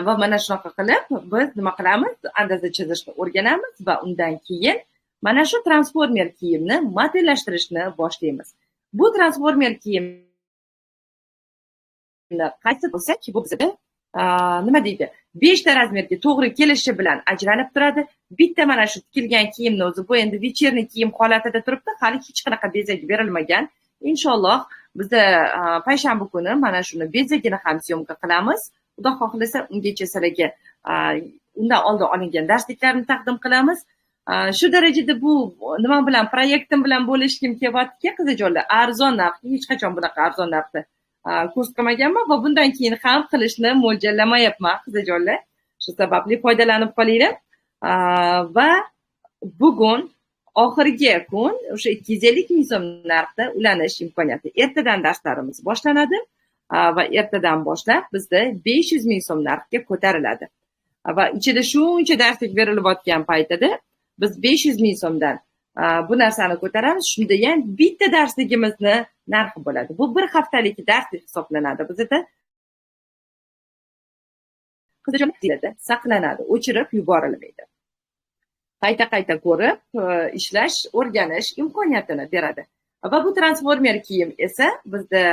Va mana shunaqa qilib biz nima qilamiz? Andaza chizishni o'rganamiz va undan keyin mana shu transformer kiyimni modellashtirishni boshlaymiz. Bu transformer kiyimni qaysi bo'lsak, bu bizda nima deydi? 5 ta razmerga to'g'ri kelishi bilan ajralib turadi. Bitta mana shu tikilgan kiyimni o'zi bu endi вечерний kiyim holatida turibdi, hali hech qanaqa bezak berilmagan. Inshaalloh bizda payshanba kuni mana shuni bezagini ham syomka qilamiz. Xudo xohlasa ungacha sizlarga undan oldin olingan darsliklarni taqdim qilamiz. Shu darajada bu nima bilan proyektim bilan bo'lishkim kelyapti, qiziqarli. Arzon narxi, hech qachon bunaqa arzon narxda kurs qilmaganman va bundan keyin ham qilishni mo'ljallamayapman, qiziqarli. Shu sababli foydalanib qolinglar. Va bugun oxirgi kun o'sha 250 ming so'm narxda ulanish imkoniyati. Ertadan darslarimiz boshlanadi va ertadan boshlab bizda 500 ming so'm narxga ko'tariladi. Va ichida shuncha darslik berilayotgan paytida biz 500 ming so'mdan bu narsani ko'taramiz. Shunda ham bitta darsligimizni narxi bo'ladi. Bu bir haftalik darslik hisoblanadi. Bizda qiziqarli saqlanadi, o'chirib yuborilmaydi. Qayta ko'rib, ishlash, o'rganish imkoniyatini beradi. Va bu transformer kiyim esa bizda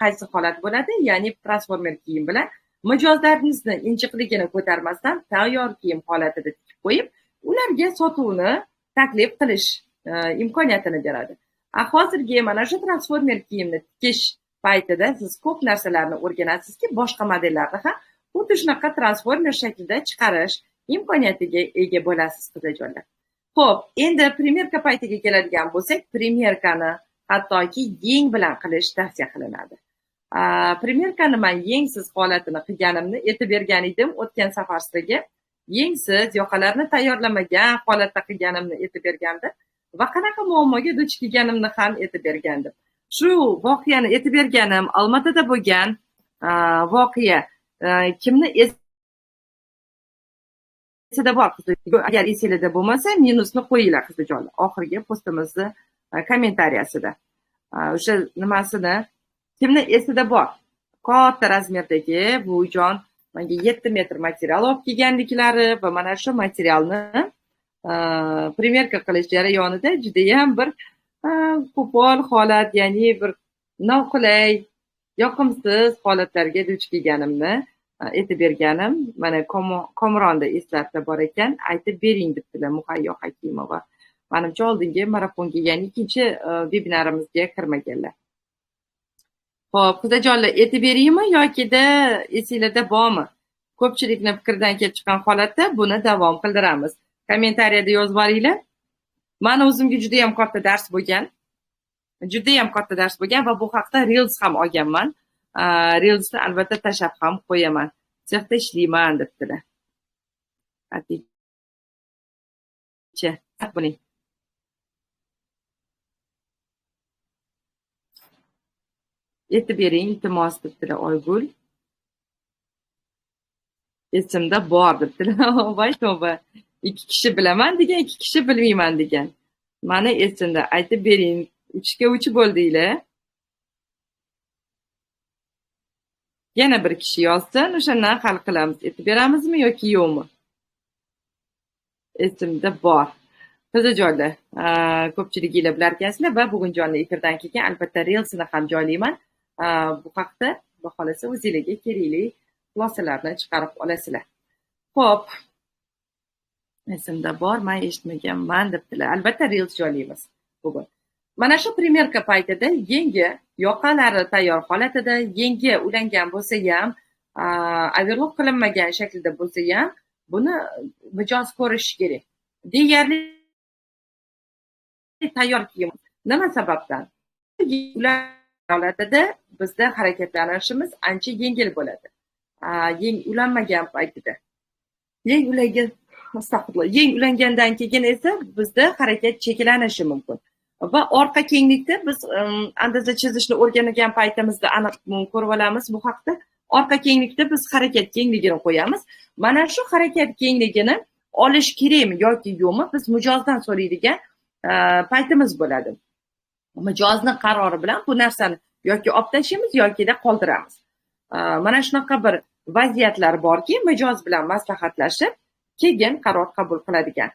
qaysi holat bo'ladi? Ya'ni transformer kiyim bilan mijozlaringizni injiqligini ko'tarmasdan tayyor kiyim holatida tikib qo'yib, ularga sotuvni taklif qilish imkoniyatini beradi. Hozirgi mana shu transformer kiyimni tikish paytida siz ko'p narsalarni o'rganasizki, boshqa modellarni ham xuddi shunaqa transformer shaklida chiqarish imkoniyatiga ega bo'lasiz, qiziqarli. Xo'p, endi primerka paytiga keladigan bo'lsak, primerkani hattoki yeng bilan qilish tavsiya qilinadi. Primerkani men yengsiz holatini qilganimni aytib bergan edim o'tgan safar sizlarga. Yengsiz yoqalarni tayyorlamagan holatda qilganimni aytib bergandim va qanaqa muammoga duch kelganimni ham aytib bergandim. Shu voqeani aytib berganim Olmaotada bo'lgan voqea kimni esida bor? Agar esingizda bo'lmasa, minusni qo'yinglar qiziqarli. Oxirgi postimizni kommentariyasida. O'sha nimasini kimni esida bor? Katta razmerdagi buvijon menga 7 metr material olib kelganliklari va mana shu materialni primerka qilish jarayonida juda ham bir qo'pol holat, ya'ni bir noqulay, yoqimsiz holatlarga duch kelganimni aytib berganim. Mana Komronda eslatib bor ekan, aytib bering debdilar Muhayyo Hakimova. Menimcha oldingi marafonga, ya'ni ikkinchi vebinarimizga kirmaganlar. Xo'p, qiziqarli, aytib beraymi yoki-da esingizda bormi? Ko'pchilikning fikridan kelib chiqqan holatda buni davom qildiramiz. Kommentariyada yozib boringlar. Meni o'zimga juda ham katta dars bo'lgan. Va bu haqda Reels ham olganman. Reelsni albatta tashlab ham qo'yaman. Sexda ishlayman debdilar. Hatice, buning. Aytib bering, iltimos debdilar Oygul. Esimda bor debdilar. Voy tavba. 2 kishi bilaman degan, 2 kishi bilmayman degan. Mani esimda, aytib bering. 3 ga 3 bo'ldinglar. Yana bir kishi yozsin, o'shandan hal qilamiz. Aytib beramizmi yoki yo'qmi? Esimda bor. Qiziqjoylar, ko'pchiliginglar bilarkansizlar va bugun jonli efirdan keyin albatta Reels'ni ham joylayman. Bu haqda Xudo xolasa o'zinglarga kerakli xulosalarni chiqarib olasizlar. Xo'p, esimda bor, men eshitmaganman debdilar. Albatta Reels joylaymiz bugun. Mana shu premyerka paytida yengi yoqalari tayyor holatida, yengi ulangan bo'lsa ham, overlock qilinmagan shaklda bo'lsa ham, buni mijoz ko'rish kerak. Deyarli tayyor kiyim. Nima sababdan? Holatida bizda harakatlanishimiz ancha yengil bo'ladi. Ulanmagan paytida. Yeng ulangandan keyin esa bizda harakat cheklanishi mumkin. Va orqa kenglikda biz andoza chizishni o'rgangan paytimizda aniq ko'rib olamiz bu haqda. Orqa kenglikda biz harakat kengligini qo'yamiz. Mana shu harakat kengligini olish kerakmi yoki yo'qmi biz mijozdan so'raydigan paytimiz bo'ladi. Mijozni qarori bilan bu narsani yoki olib tashlaymiz yokida qoldiramiz. Mana shunaqa bir vaziyatlar borki, mijoz bilan maslahatlashib, keyin qaror qabul qiladigan.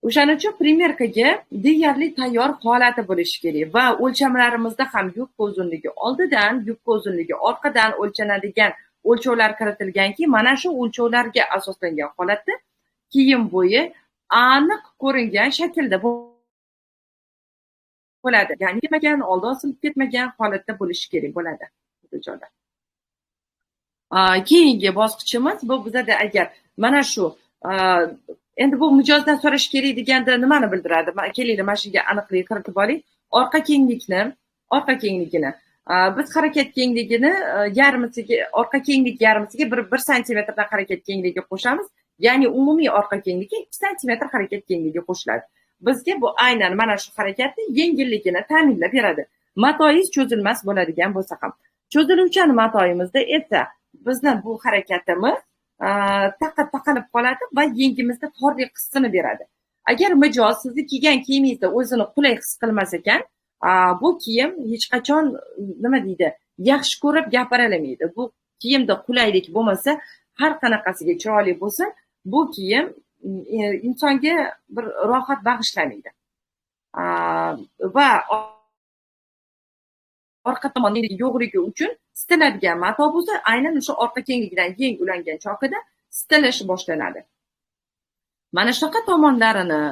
O'shaning uchun premyerkaga deyarli tayyor holati bo'lishi kerak va o'lchamlarimizda ham yubka uzunligi oldidan, yubka uzunligi orqadan o'lchanadigan o'lchovlar kiritilganki, mana shu o'lchovlarga asoslangan holatda kiyim bo'yi aniq ko'ringan shaklda bo'ladi. Ya'ni ketmagan, oldi osilib ketmagan holatda bo'lishi kerak bo'ladi. Keyingi bosqichimiz bu bizada agar mana shu endi bu mijozdan so'rash kerak deganda nimani bildiradi? Kelinglar mana shunga aniqlik kiritib oling. Orqa kengligini biz harakat kengligini yarmisiga, orqa kenglik yarmisiga 1 santimetrdan harakat kengligi qo'shamiz. Ya'ni umumiy orqa kengligi 2 santimetr harakat kengligi qo'shiladi. Bizga bu aynan mana shu harakatni yengilligini ta'minlab beradi. Matoyingiz cho'zilmas bo'ladigan bo'lsa ham. Cho'ziluvchan matoyimizda esa bizni bu harakatimiz taqalib qoladi va yengimizda torlik hissini beradi. Agar mijoz sizni kiygan kiyimingizda o'zini qulay his qilmas ekan, bu kiyim hech qachon nima deydi, yaxshi ko'rib gapiralamaydi. Bu kiyimda qulaylik bo'lmasa, har qanaqasiga chiroyli bo'lsa, bu kiyim insonga bir rohat bag'ishlamaydi. Va orqa tomonda yo'qligi uchun sitiladigan mato bo'lsa, aynan o'sha orqa kengligidan yeng ulangan chog'ida sitilish boshlanadi. Mana shunaqa tomonlarini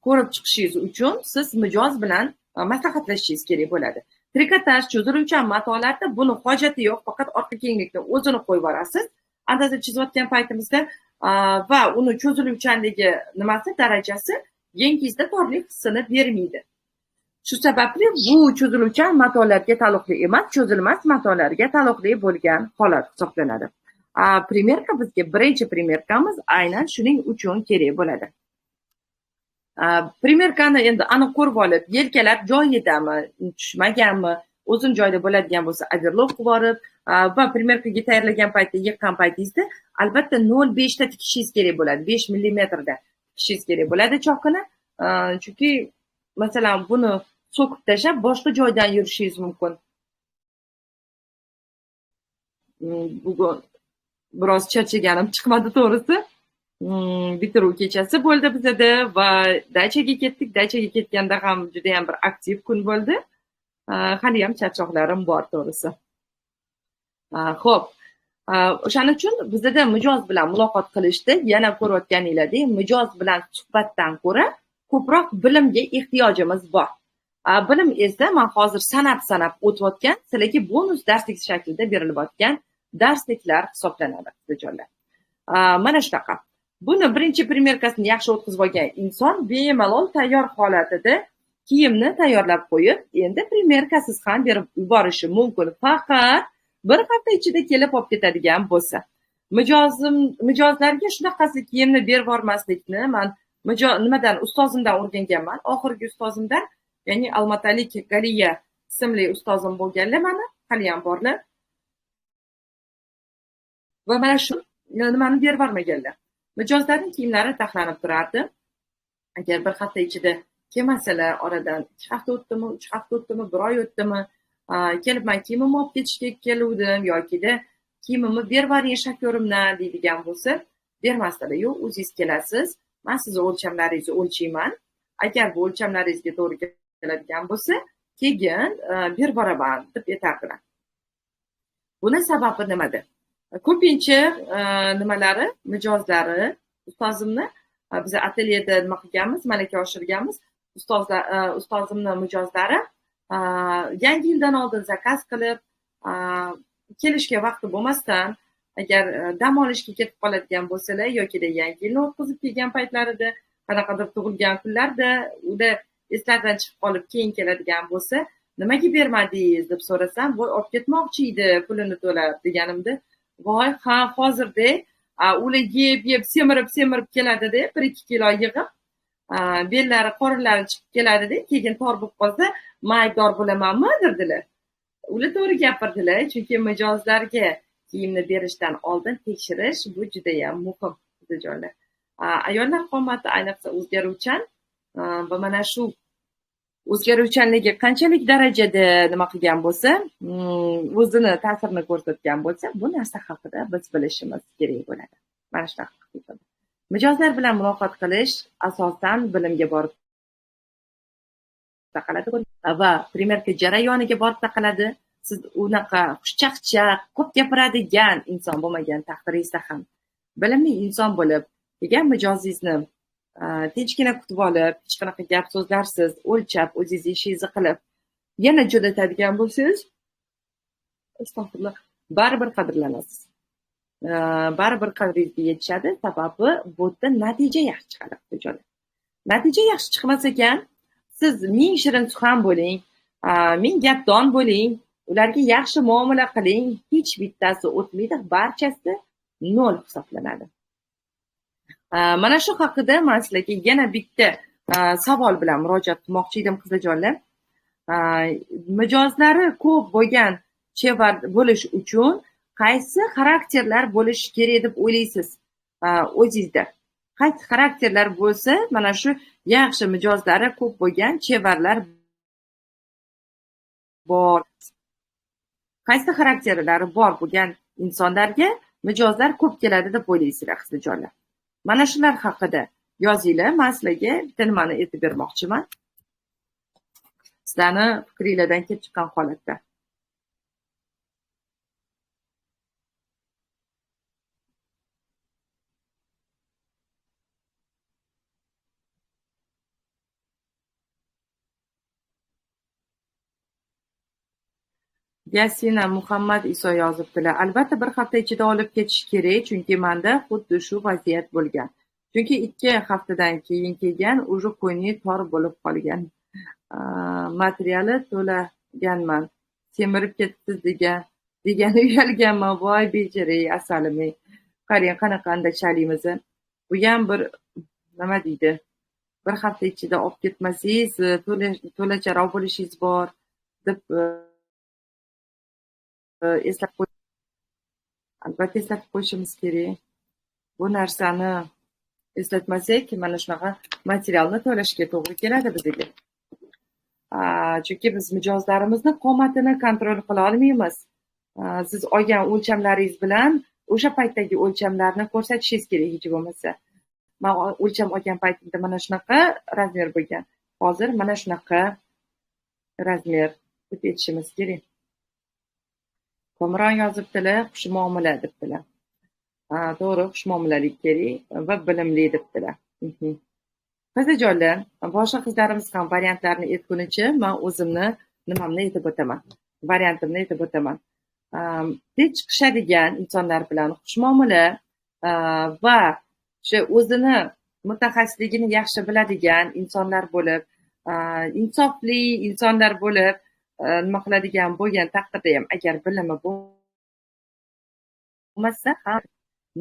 ko'rib chiqishingiz uchun siz mijoz bilan maslahatlashishingiz kerak bo'ladi. Trikotaj, cho'ziluvchan matolarda buni hojati yo'q, faqat orqa kenglikni o'zini qo'yib olasiz. Andoza chizayotgan paytimizda va uni cho'ziluvchanligi nimasi darajasi yengingizda torlik hissini bermaydi. Shu sababli bu cho'ziluvchan matolarga taalluqli emas, cho'zilmas matolarga taalluqli bo'lgan holat hisoblanadi. Premyerka bizga birinchi premyerkamiz aynan shuning uchun kerak bo'ladi. Premyerkani endi aniq ko'rib olib, yelkalar joyidami, tushmaganmi, o'zin joyida bo'ladigan bo'lsa, overlock qilib olib va premyerkaga tayyorlagan paytda yiqqan paytingizda albatta 0.5 ta tikishingiz kerak bo'ladi. 5 millimetrda tikishingiz kerak bo'ladi choqini. Chunki masalan buni so'kib tashlab boshqa joydan yurishingiz mumkin. Bugun biroz charchaganim chiqmadi to'g'risi. Bitiruv kechasi bo'ldi bizda va dachaga ketdik. Dachaga ketganda ham juda ham bir aktiv kun bo'ldi. Hali ham charchoqlarim bor to'g'risi. Xo'p, o'shaning uchun bizda mijoz bilan muloqot qilishda yana ko'rayotganinglardek, mijoz bilan suhbatdan ko'ra ko'proq bilimga ehtiyojimiz bor. Bilim esa men hozir sanab o'tayotgan, sizlarga bonus darslik shaklida berilayotgan darsliklar hisoblanadi, sizlar. Mana shunaqa. Buni birinchi premyerkasini yaxshi o'tkazib olgan inson bemalol tayyor holatida kiyimni tayyorlab qo'yib, endi premyerkasiz ham berib yuborishi mumkin. Faqat bir hafta ichida kelib olib ketadigan bo'lsa. Mijozlarga shunaqasi kiyimni berib yubormaslikni men nimadan ustozimdan o'rganganman. Oxirgi ustozimdan, ya'ni almatalik Galiya ismli ustozim bo'lganlar meni, hali ham borlar. Va mana shu nimani berib yubormaganlar. Mijozlarning kiyimlari taxlanib turardi. Agar bir hafta ichida kelmasalar, oradan 2 hafta o'tdimi, 3 hafta o'tdimi, 1 oy o'tdimi, kelib men kiyimimni olib ketishga keluvdim yokida kiyimimni berib yuboring shoferimdan deydigan bo'lsa, bermasdilar. Yo'q, o'zingiz kelasiz, man sizni o'lchamlaringizni o'lchayman. Agar bu o'lchamlaringizga to'g'ri keladigan bo'lsa, keyin berib boraman deb aytardilar. Buni sababi nimada? Ko'pincha nimalari, mijozlari ustozimni biz atelyeda nima qilganmiz, malaka oshirganmiz. Ustozimni mijozlari yangi yildan oldin zakaz qilib, kelishga vaqti bo'lmasdan, agar dam olishga ketib qoladigan bo'lsalar yoki yangi yilni o'tkazib kelgan paytlarida, qanaqadir tug'ilgan kunlarda ular eslardan chiqib qolib keyin keladigan bo'lsa, nimaga bermadingiz deb so'rasam, voy olib ketmoqchi edi pulini to'lab deganimda, voy ha hozirda ular yeb semirib keladida, 1-2 kilo yig'ib, bellari qorinlari chiqib keladida, keyin tor bo'lib qolsa maydor bo'lamanmi dedilar. Ular to'g'ri gapirdilar, chunki mijozlarga kiyimni berishdan oldin tekshirish bu juda ham muhim joylar. Ayollar qomati ayniqsa o'zgaruvchan va mana shu o'zgaruvchanligi qanchalik darajada nima qilgan bo'lsa, o'zini ta'sirini ko'rsatgan bo'lsa, bu narsa haqida biz bilishimiz kerak bo'ladi. Mana shunaqa haqiqat. Mijozlar bilan muloqot qilish asosan bilimga borib taqaladi va primerka jarayoniga borib taqaladi. Siz unaqa xushchaqchaq, ko'p gapiradigan inson bo'lmagan taqdiringizda ham bilimli inson bo'lib, degan mijozingizni tinchgina kutib olib, hech qanaqa gap so'zlarsiz o'lchab, o'zingiz ishingizni qilib, yana jo'natadigan bo'lsangiz, astag'firullah, baribir qadrlanasiz. Baribir qadringizga yetishadi, sababi bu yerda natija yaxshi chiqadi. Natija yaxshi chiqmas ekan, siz ming shirin suxan bo'ling, ming gapdon bo'ling, ularga yaxshi muomala qiling, hech bittasi o'tmaydi, barchasi 0 hisoblanadi. Mana shu haqida men sizlarga yana bitta savol bilan murojaat qilmoqchi edim, qizlarjonlar. Mijozlari ko'p bo'lgan chevar bo'lish uchun qaysi xarakterlar bo'lishi kerak deb o'ylaysiz o'zingizda? Qaysi xarakterlar bo'lsa, mana shu yaxshi mijozlari ko'p bo'lgan chevarlar bor. Qaysi xarakterlari bor bo'lgan insonlarga mijozlar ko'p keladi deb o'ylaysizlar, qizlarjonlar? Mana shular haqida yozinglar. Men sizlarga bitta nimani aytib bermoqchiman. Sizlarni fikringlardan kelib chiqqan holatda. Yasina Muhammad Iso yozibdilar. Albatta bir hafta ichida olib ketish kerak, chunki menda xuddi shu vaziyat bo'lgan. Chunki 2 haftadan keyin kelgan, уже qo'yni tor bo'lib qolgan. Materiali to'laganman. Semirib ketibsiz degani uyalganman. Voy bejari asalimay. Qarang qanaqanday chalimiz. Bu ham bir nima deydi? Bir hafta ichida olib ketmasangiz, to'lacharoq bo'lishingiz bor deb albatta eslatib qo'yishimiz kerak. Bu narsani eslatmasak, mana shunaqa materialni to'lashga to'g'ri keladi bizga. Chunki biz mijozlarimizni qomatini kontrol qila olmaymiz. Siz olgan o'lchamlaringiz bilan o'sha paytdagi o'lchamlarni ko'rsatishingiz kerak hech bo'lmasa. Men o'lcham olgan paytimda mana shunaqa razmer bo'lgan. Hozir mana shunaqa razmer deb aytishimiz kerak. Komron yozibdilar, xushmuomala debdilar. To'g'ri, xushmuomalalik kerak va bilimli debdilar. Qizlarjonlar, boshqa qizlarimiz ham variantlarni aytgunicha, men o'zimni nimamni aytib o'taman. Variantimni aytib o'taman. Tez chiqishadigan insonlar bilan xushmuomala va o'sha o'zini mutaxassisligini yaxshi biladigan insonlar bo'lib, insofli insonlar bo'lib, nima qiladigan bo'lgan taqdirda ham agar bilimi bo'lmasa ham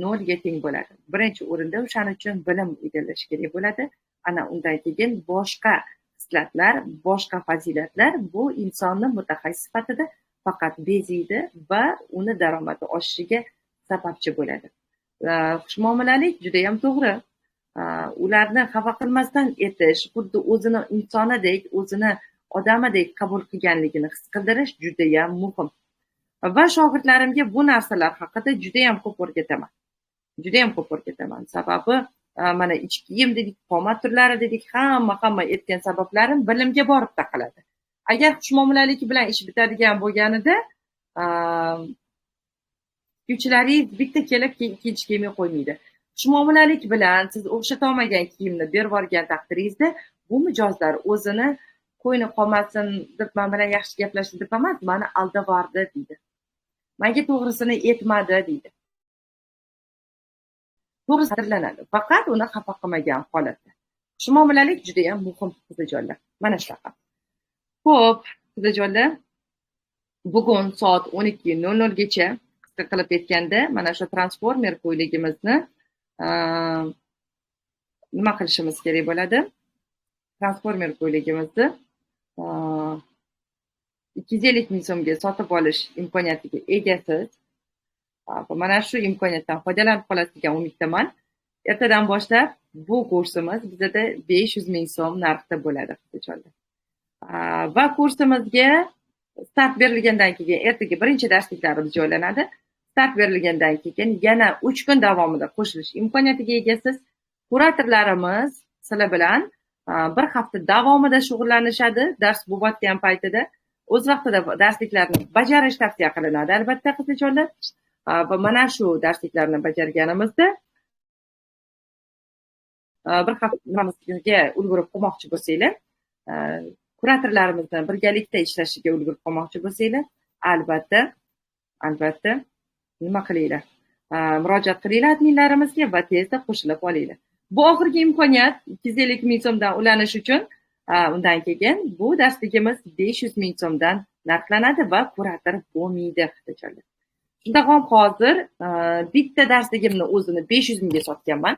0 ga teng bo'ladi. Birinchi o'rinda o'shaning uchun bilim egallash kerak bo'ladi. Ana undan keyin boshqa xislatlar, boshqa fazilatlar bu insonni mutaxassis sifatida faqat bezaydi va uni daromadi oshishiga sababchi bo'ladi. Xushmuomalalik juda ham to'g'ri. Ularni xafa qilmasdan etish, xuddi o'zini insonidek, o'zini odamidek qabul qilganligini his qildirish juda ham muhim. Va shogirdlarimga bu narsalar haqida juda ham ko'p o'rgataman. Sababi mana ichki kiyim dedik, pomad turlari dedik, hamma aytgan sabablarim bilimga borib taqaladi. Agar xushmuomalalik bilan ish bitadigan bo'lganida tikuvchilaringiz bitta kelib ikkinchi kiyimga qo'ymaydi. Xushmuomalalik bilan siz o'xshatolmagan kiyimni berib yuborgan taqdiringizda bu mijozlar o'zini qo'yni qolmasin deb men bilan yaxshi gaplashdi deb emas, mani aldavordi deydi. Menga to'g'risini aytmadi deydi. To'g'risi qadrlanadi. Faqat uni xafa qilmagan holatda. Xushmuomalalik juda ham muhim qizijonlar. Mana shunaqa. Xo'p, qizijonlar, bugun soat 12:00 gacha qisqa qilib aytganda mana shu transformer ko'yligimizni nima qilishimiz kerak bo'ladi? Transformer ko'yligimizni 250 ming so'mga sotib olish imkoniyatiga egasiz. Mana shu imkoniyatdan foydalanib qolasiz degan umiddaman. Ertadan boshlab bu kursimiz bizda 500 ming so'm narxda bo'ladi, qizijonlar. Va kursimizga start berilgandan keyin ertaga birinchi darsliklarimiz joylanadi. Start berilgandan keyin yana 3 kun davomida qo'shilish imkoniyatiga egasiz. Kuratorlarimiz sizlar bilan bir hafta davomida shug'ullanishadi. Dars bo'layotgan paytida o'z vaqtida darsliklarni bajarish tavsiya qilinadi, albatta qizijonlar. Va mana shu darsliklarni bajarganimizda bir hafta nimamizga ulgurib qolmoqchi bo'lsanglar, kuratorlarimizni birgalikda ishlashiga ulgurib qolmoqchi bo'lsanglar, albatta nima qilinglar? Murojaat qilinglar adminlarimizga va tezda qo'shilib olinglar. Bu oxirgi imkoniyat 250 ming so'mdan ulanish uchun. Undan keyin bu darsligimiz 500 ming so'mdan narxlanadi va kurator bo'lmaydi, qizijonlar. Shunda ham hozir bitta darsligimni o'zini 500 mingga sotganman.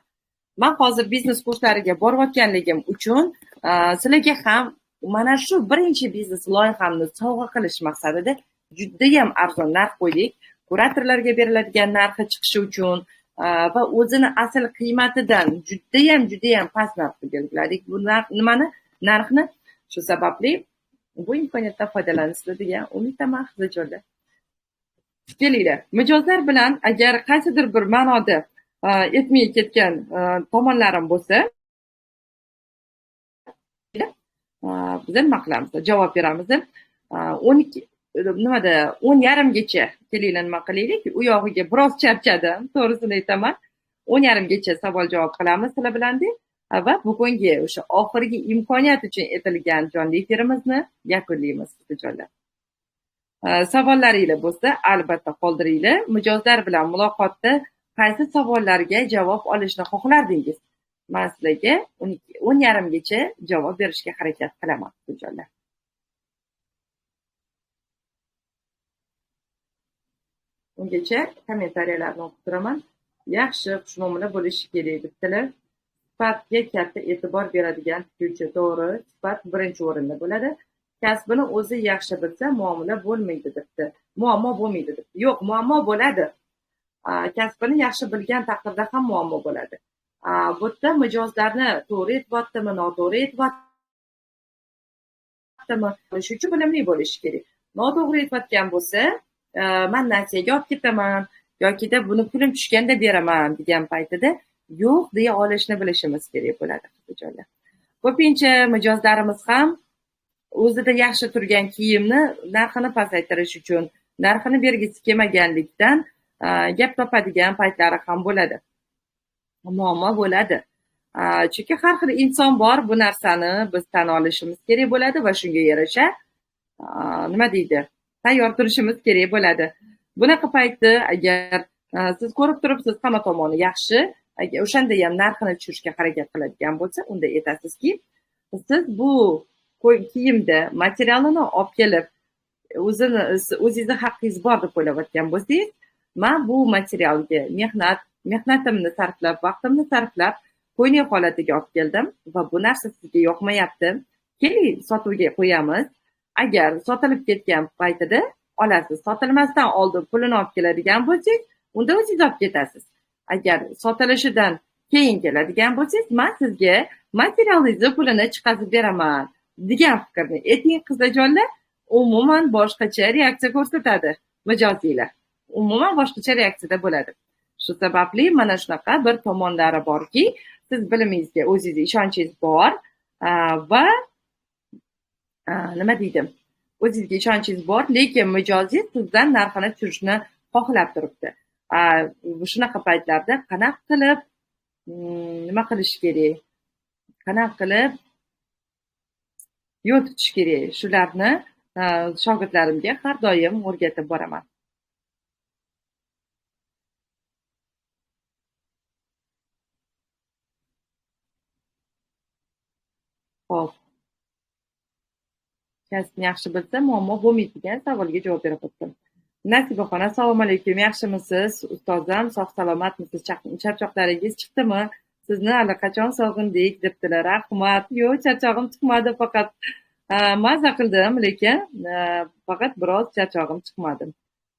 Men hozir biznes kurslariga borayotganligim uchun sizlarga ham mana shu birinchi biznes loyihamni sovg'a qilish maqsadida juda ham arzon narx qo'ydik. Kuratorlarga beriladigan narxi chiqishi uchun va o'zini asl qiymatidan juda ham past narxda belgiladik. Bu narxni shu sababli bu imkoniyatdan foydalansizlar degan umiddaman, qizijonlar. Kelinglar, mijozlar bilan agar qaysidir bir ma'noda etmay ketgan tomonlarim bo'lsa, biz nima qilamiz? Javob beramiz. 10:30gacha kelinglar, nima qilaylik? U yog'iga biroz charchadim, to'g'risini aytaman. 10:30gacha savol javob qilamiz sizlar bilan deb va bugungi o'sha oxirgi imkoniyat uchun etilgan jonli efirimizni yakunlaymiz, qizijonlar. Savollaringiz bo'lsa, albatta qoldiringlar. Mijozlar bilan muloqotda qaysi savollarga javob olishni xohlardingiz? Men sizlarga 10:30gacha javob berishga harakat qilaman, qizijonlar. Ungacha kommentariyalarni o'qib turaman. Yaxshi xushmuomala bo'lishi kerak debdilar. Sifatga katta e'tibor beradigan tikuvchi, to'g'ri, sifat birinchi o'rinda bo'ladi. Kasbini o'zi yaxshi bilsa, muomala bo'lmaydi debdi. Muammo bo'lmaydi debdi. Yo'q, muammo bo'ladi. Kasbini yaxshi bilgan taqdirda ham muammo bo'ladi. Bu yerda mijozlarni to'g'ri aytyaptimi, noto'g'ri aytyaptimi, shuning uchun bilimli bo'lish kerak. Noto'g'ri aytayotgan bo'lsa, men nasiyaga olib ketaman yokida buni pulim tushganda beraman degan paytida yo'q deya olishni bilishimiz kerak bo'ladi, qizijonlar. Ko'pincha mijozlarimiz ham o'zida yaxshi turgan kiyimni narxini pasaytirish uchun, narxini bergisi kelmaganlikdan gap topadigan paytlari ham bo'ladi. Muammo bo'ladi. Chunki har xil inson bor, bu narsani biz tan olishimiz kerak bo'ladi va shunga yarasha nima deydi? Tayyor turishimiz kerak bo'ladi. Bunaqa paytda agar siz ko'rib turibsiz hamma tomoni yaxshi, agar o'shanda ham narxini tushirishga harakat qiladigan bo'lsa, unda aytasizki, siz bu kiyimda materialini olib kelib o'zingizni haqqingiz bor deb o'ylayotgan bo'lsangiz, men bu materialga mehnatimni sarflab, vaqtimni sarflab qo'yning holatiga olib keldim va bu narsa sizga yoqmayapti. Keling, sotuvga qo'yamiz. Agar sotilib ketgan paytida olasiz. Sotilmasdan oldin pulini olib keladigan bo'lsangiz, unda o'zingiz olib ketasiz. Agar sotilishidan keyin keladigan bo'lsangiz, men sizga materialingizni pulini chiqazib beraman degan fikrni ayting, qizajonlar. Umuman boshqacha reaksiya ko'rsatadi mijozinglar. Umuman boshqacha reaksiyada bo'ladi. Shu sababli mana shunaqa bir tomonlari borki, siz bilimingizga o'zingizga ishonchingiz bor va nima deydi, o'zingizga ishonchingiz bor, lekin mijozingiz sizdan narxini tushirishni xohlab turibdi. Shunaqa paytlarda qanaqa qilib nima qilish kerak, qanaqa qilib yo'l tutish kerak, shularni shogirdlarimga har doim o'rgatib boraman. Xo'p, kasbni yaxshi bilsa muammo bo'lmaydi degan savolga javob berib o'tdim. Nasibaxon, assalomu alaykum, yaxshimisiz ustozim, sog' salomatmisiz, charchoqlaringiz chiqdimi? Sizni allaqachon sog'indik debdilar. Rahmat. Yo'q, charchog'im chiqmadi, faqat maza qildim, lekin faqat biroz charchog'im chiqmadi.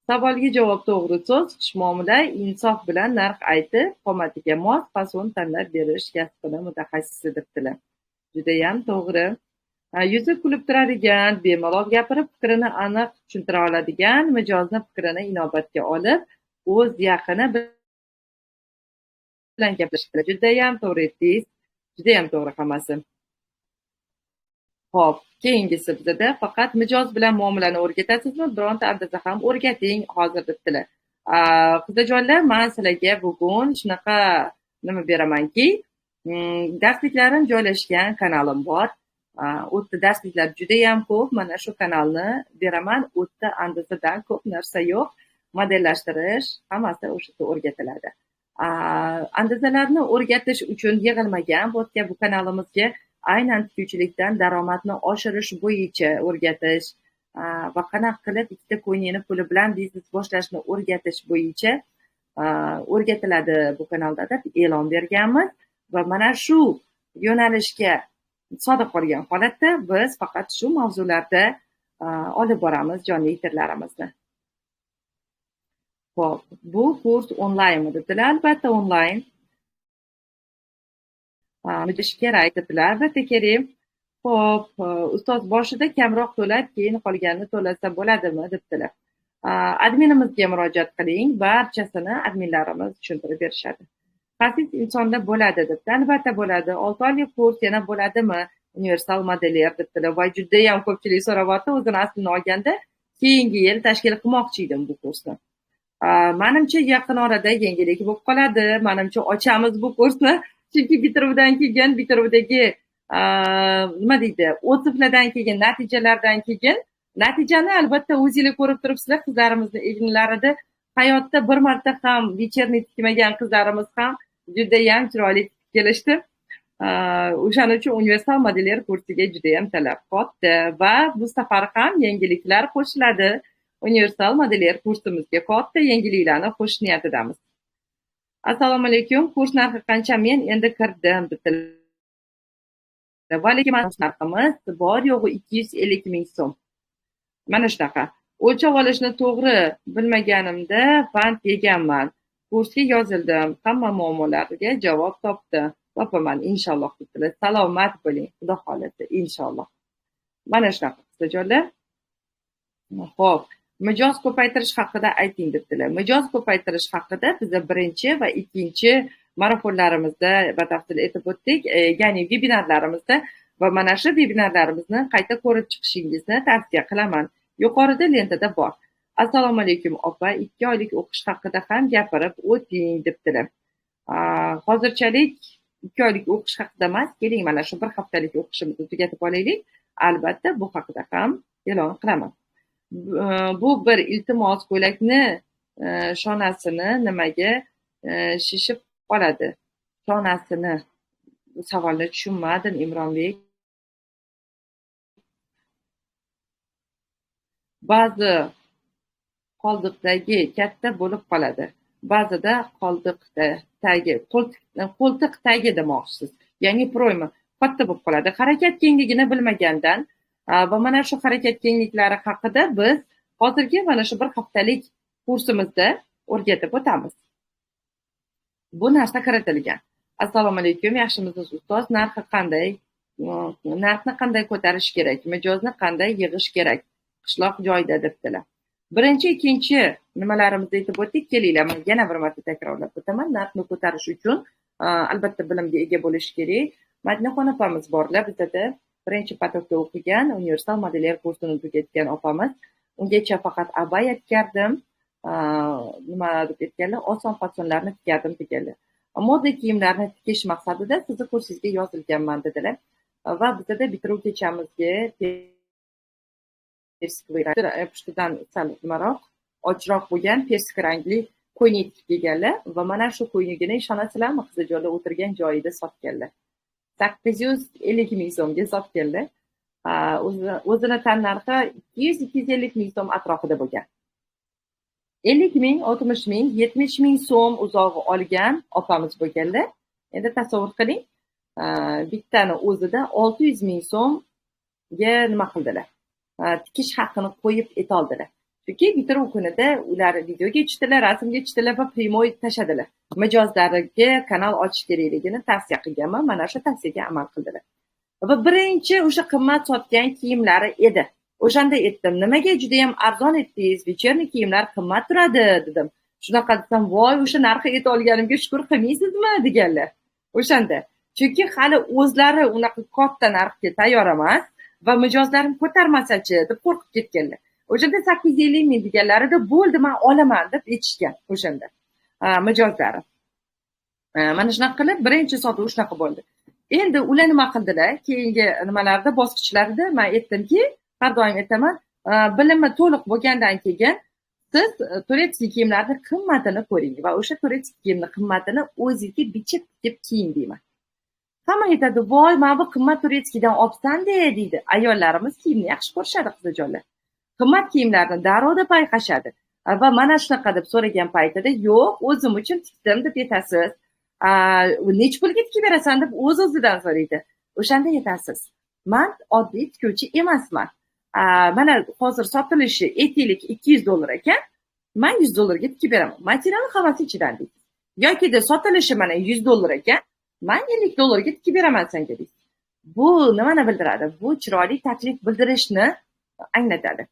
Savolga javob: to'g'ri so'z, xushmuomala, insof bilan narx aytib, qomatiga mos fason tanlab berish kasbini mutaxassisi debdilar. Judayam to'g'ri. Yuzi kulib turadigan, bemalol gapirib, fikrini aniq tushuntira oladigan, mijozni fikrini inobatga olib, o'z yaqini bilan gaplashishdir. Judayam to'g'ri aytdingiz. Judayam to'g'ri hammasi. Xo'p, keyingisi bizada faqat mijoz bilan muomalani o'rgatasizmi? Bironta andaza ham o'rgating hozir debdilar. Qizajonlar, men sizlarga bugun shunaqa nima beramanki, darsliklarim joylashgan kanalim bor. U yerda darsliklar judayam ko'p. Mana shu kanalni beraman. U yerda andazadan ko'p narsa yo'q. Modellashtirish hammasi o'sha yerda o'rgatiladi. Andazalarni o'rgatish uchun yig'ilmagan bu kanalimizga aynan tikuvchilikdan daromadni oshirish bo'yicha o'rgatish va qanaqa qilib ikkita ko'ynakni puli bilan biznes boshlashni o'rgatish bo'yicha o'rgatiladi bu kanalda deb e'lon berganmiz va mana shu yo'nalishga sodiq qolgan holatda biz faqat shu mavzularda olib boramiz jonli efirlarimizni. Xo'p, bu kurs onlaynmi dedilar? Albatta onlayn. Midish kerak dedilar, albatta kerak. Xo'p, ustoz boshida kamroq to'lab, keyin qolganini to'lasa bo'ladimi debdilar. Adminimizga murojaat qiling, barchasini adminlarimiz tushuntirib berishadi. Xasis insonda bo'ladi debdi. Albatta bo'ladi. 6 oylik kurs yana bo'ladimi? Universal modeler debdilar. Va judayam ko'pchilik so'rayapti. O'zini aslini olganda keyingi yil tashkil qilmoqchi edim bu kursni. Menimcha yaqin orada yangilik bo'lib qoladi. Menimcha ochamiz bu kursni. Chunki bitiruvdan keyin, bitiruvdagi nima deydi, o'tiblardan keyin, natijalardan keyin, natijani albatta o'zinglar ko'rib turibsizlar, qizlarimizni egnlarida hayotda bir marta ham вечерний tikmagan qizlarimiz ham judayam chiroyli kelishdi. O'shaning uchun universal modeler kursiga judayam talab katta va bu safar ham yangiliklar qo'shiladi. Universal modeler kursimizga katta yangiliklarni qo'shish niyatidamiz. Assalomu alaykum, kurs narxi qancha? Men endi kirdim dedilar. Va lekin narximiz bor yo'g'i 250 ming so'm. Mana shunaqa. O'lchov olishni to'g'ri bilmaganimda band yeganman. Kursga yozildim. Hamma muammolarga javob topaman inshaalloh dedilar. Salomat bo'ling, xudo xolasa inshaalloh. Mana shunaqa qizajonlar. Xo'p, mijoz ko'paytirish haqida ayting debdilar. Mijoz ko'paytirish haqida biz birinchi va ikkinchi marafonlarimizda batafsil aytib o'tdik, ya'ni vebinarlarimizda, va mana shu vebinarlarimizni qayta ko'rib chiqishingizni tavsiya qilaman. Yuqorida lentada bor. Assalomu alaykum opa, 2 oylik o'qish haqida ham gapirib o'ting debdilar. Hozirchalik 2 oylik o'qish haqida emas, keling mana shu 1 haftalik o'qishimizni tugatib olaylik. Albatta bu haqida ham e'lon qilaman. Bu bir iltimos, ko'ylakni shonasini nimaga shishib qoladi? Shonasini. Bu savolni tushunmadim, Imronbek. Ba'zi qoldiqdagi katta bo'lib qoladi. Ba'zida qo'ltiq tagi demoqchisiz. Ya'ni proyma katta bo'lib qoladi. Harakat kengligini bilmagandan va mana shu harakat kengliklari haqida biz hozirgi mana shu 1 haftalik kursimizda o'rgatib o'tamiz. Bu narsa kiritilgan. Assalomu alaykum, yaxshimisiz ustoz? Narxni qanday ko'tarish kerak? Mijozni qanday yig'ish kerak? Qishloq joyda debdilar. Birinchi, ikkinchi nimalarimizni aytib o'tdik. Kelinglar, men yana bir marta takrorlab o'taman. Narxni ko'tarish uchun albatta bilimga ega bo'lish kerak. Madinaxon opamiz borlar bizada, birinchi potokda o'qigan, universal modelyer kursini tugatgan opamiz. Ungacha faqat abaya tikardim, nima deb aytganlar, oson fasonlarni tikardim deganlar. Moda kiyimlarni tikish maqsadida sizni kursingizga yozilganman dedilar. Va bizada bitiruv kechamizga pushtidan sal nimaroq, ochroq bo'lgan persk rangli ko'ylak tikib kelganlar va mana shu ko'ylagini ishonasizlarmi, qizajonlar o'tirgan joyida sotganlar. 850 ming so'mga sotganlar. O'zini tan narxi 200-250 ming so'm atrofida bo'lgan. 50 ming, 60 ming, 70 ming so'm uzog'i olgan opamiz bo'lganlar. Endi tasavvur qiling, bittani o'zida 600 ming so'mga nima qildilar? Tikish haqini qo'yib etoldilar. Chunki bitiruv kunida ular videoga tushdilar, rasmga tushdilar va primoy tashadilar. Mijozlariga kanal ochish kerakligini tavsiya qilganman, mana shu tavsiyaga amal qildilar. Va birinchi o'sha qimmat sotgan kiyimlari edi. O'shanda aytdim, nimaga juda ham arzon etdingiz, вечерний kiyimlar qimmat turadi dedim. Shunaqa desam, voy, o'sha narxi yeta olganimga shukr qilmaysizmi deganlar. O'shanda. Chunki hali o'zlari unaqa katta narxga tayyor emas va mijozlarim ko'tarmasachi deb qo'rqib ketganlar. O'shanda 850 ming deganlarida bo'ldi, men olaman deb aytishgan o'shanda mijozlarim. Mana shunaqa qilib birinchi sotuv shunaqa bo'ldi. Endi ular nima qildilar? Keyingi nimalarda, bosqichlarda men aytdimki, har doim aytaman, bilimi to'liq bo'lgandan keyin siz turetskiy kiyimlarni qimmatini ko'ring va o'sha turetskiy kiyimni qimmatini o'zingizga bichib tikib kiying deyman. Hamma aytadi, voy, men bu qimmat turetskiydan olsam-da deydi. Ayollarimiz kiyimni yaxshi ko'rishadi, qizajonlar. Qimmat kiyimlarni darrov payqashadi. Va mana shunaqa deb so'ragan paytida, yo'q, o'zim uchun tikdim deb aytasiz. Nech pulga tikib berasan deb o'z-o'zidan so'raydi. O'shanda aytasiz, men oddiy tikuvchi emasman. Mana hozir sotilishi aytaylik $200 ekan, men $100 ga tikib beraman. Material hammasi ichidan deydi. Yoki sotilishi mana $100 ekan, men $50 ga tikib beraman senga deydi. Bu nimani bildiradi? Bu chiroyli taklif bildirishni anglatadi.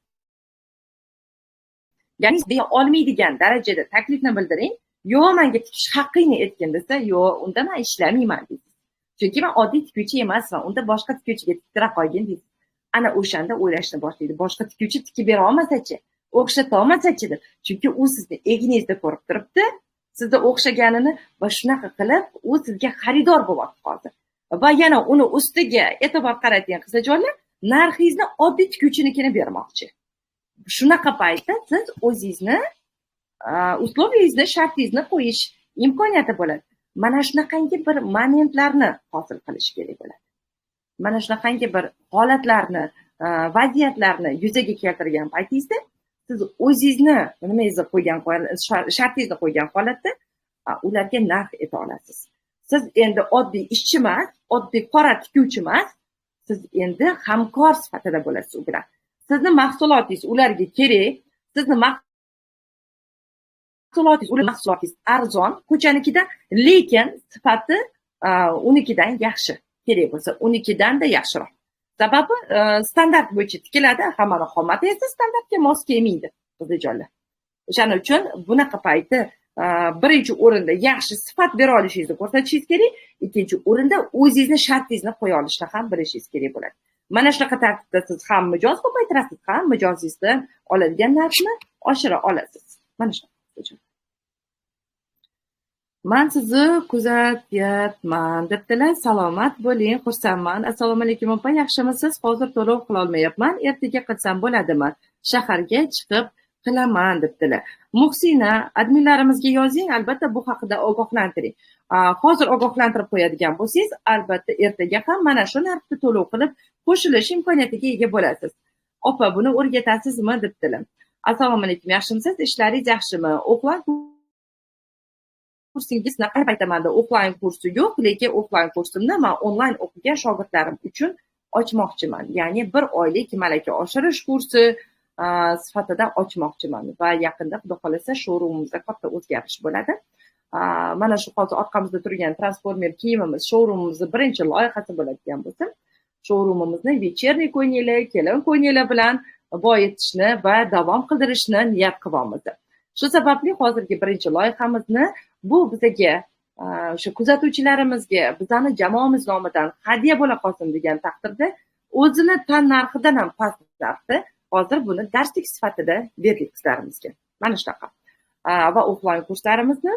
Ya'ni deya olmaydigan darajada taklifni bildiring, yo'q, menga tikish haqqingni aytgin desa, yo'q, unda men ishlamayman deysiz. Chunki men oddiy tikuvchi emasman, unda boshqa tikuvchiga tiktira qo'ygin deysiz. Ana o'shanda o'ylashni boshlaydi. Boshqa tikuvchi tikib bera olmasa-chi, o'xshata olmasa-chi deb. Chunki u sizni eginingizda ko'rib turibdi, sizga o'xshaganini va shunaqa qilib u sizga xaridor bo'lyapti hozir. Va yana uni ustiga e'tibor qarating qizajonlar, narxingizni oddiy tikuvchinikini bermoqchi. Shunaqa paytda siz o'zingizni usloviyangizni, shartingizni qo'yish imkoniyati bo'ladi. Mana shunaqangi bir momentlarni hosil qilish kerak bo'ladi. Mana shunaqangi bir holatlarni, vaziyatlarni yuzaga keltirgan paytingizda siz o'zingizni nimangizni qo'ygan, shartingizni qo'ygan holatda ularga narx eta olasiz. Siz endi oddiy ishchi emas, oddiy qora tikuvchi emas, siz endi hamkor sifatida bo'lasiz u bilan. Sizni mahsulotingiz ularga kerak, sizni mahsulotingiz arzon, ko'chanikidan, lekin sifati unikidan yaxshi. Kerak bo'lsa, unikidan-da yaxshiroq. Sababi standart bo'yicha tikiladi, hammani qomati esa standartga mos kelmaydi, qizajonlar. O'shaning uchun bunaqa paytda birinchi o'rinda yaxshi sifat bera olishingizni ko'rsatishingiz kerak, ikkinchi o'rinda o'zingizni shartingizni qo'ya olishni ham bilishingiz kerak bo'ladi. Mana shunaqa tartibda siz ham mijoz ko'paytirasiz, ham mijozingizdan oladigan narxni oshira olasiz. Mana shunaqa. Men sizni kuzatyapman debdilar. Salomat bo'ling, xursandman. Assalomu alaykum opa, yaxshimisiz? Hozir to'lov qila olmayapman, ertaga qilsam bo'ladimi? Shaharga chiqib qilaman debdilar. Muhsina, adminlarimizga yozing, albatta bu haqida ogohlantiring. Hozir ogohlantirib qo'yadigan bo'lsangiz, albatta ertaga ham mana shu narxda to'lov qilib qo'shilish imkoniyatiga ega bo'lasiz. Opa, buni o'rgatasizmi debdilar. Assalomu alaykum, yaxshimisiz? Ishlaringiz yaxshimi? Offline kursingizni qayerda aytamanda, offline kursi yo'q, lekin offline kursimni men onlayn o'qigan shogirdlarim uchun ochmoqchiman. Ya'ni 1 oylik malaka oshirish kursi sifatida ochmoqchiman va yaqinda xudo xolasa showroomimizda katta o'zgarish bo'ladi. Mana shu hozir orqamizda turgan transformer kiyimimiz showroomimizning birinchi loyihasi bo'ladigan bo'lsa, showroomimizni вечерний ko'ylaklar, kelin ko'ylaklar bilan boyitishni va davom qildirishni niyat qilamiz. Shu sababli hozirgi birinchi loyihamizni bu bizga o'sha kuzatuvchilarimizga bizani jamoamiz nomidan hadya bo'la qolsin degan taqdirda o'zini tan narxidan ham past narxda hozir buni darslik sifatida berdik qizlarimizga. Mana shunaqa. Va offlayn kurslarimizni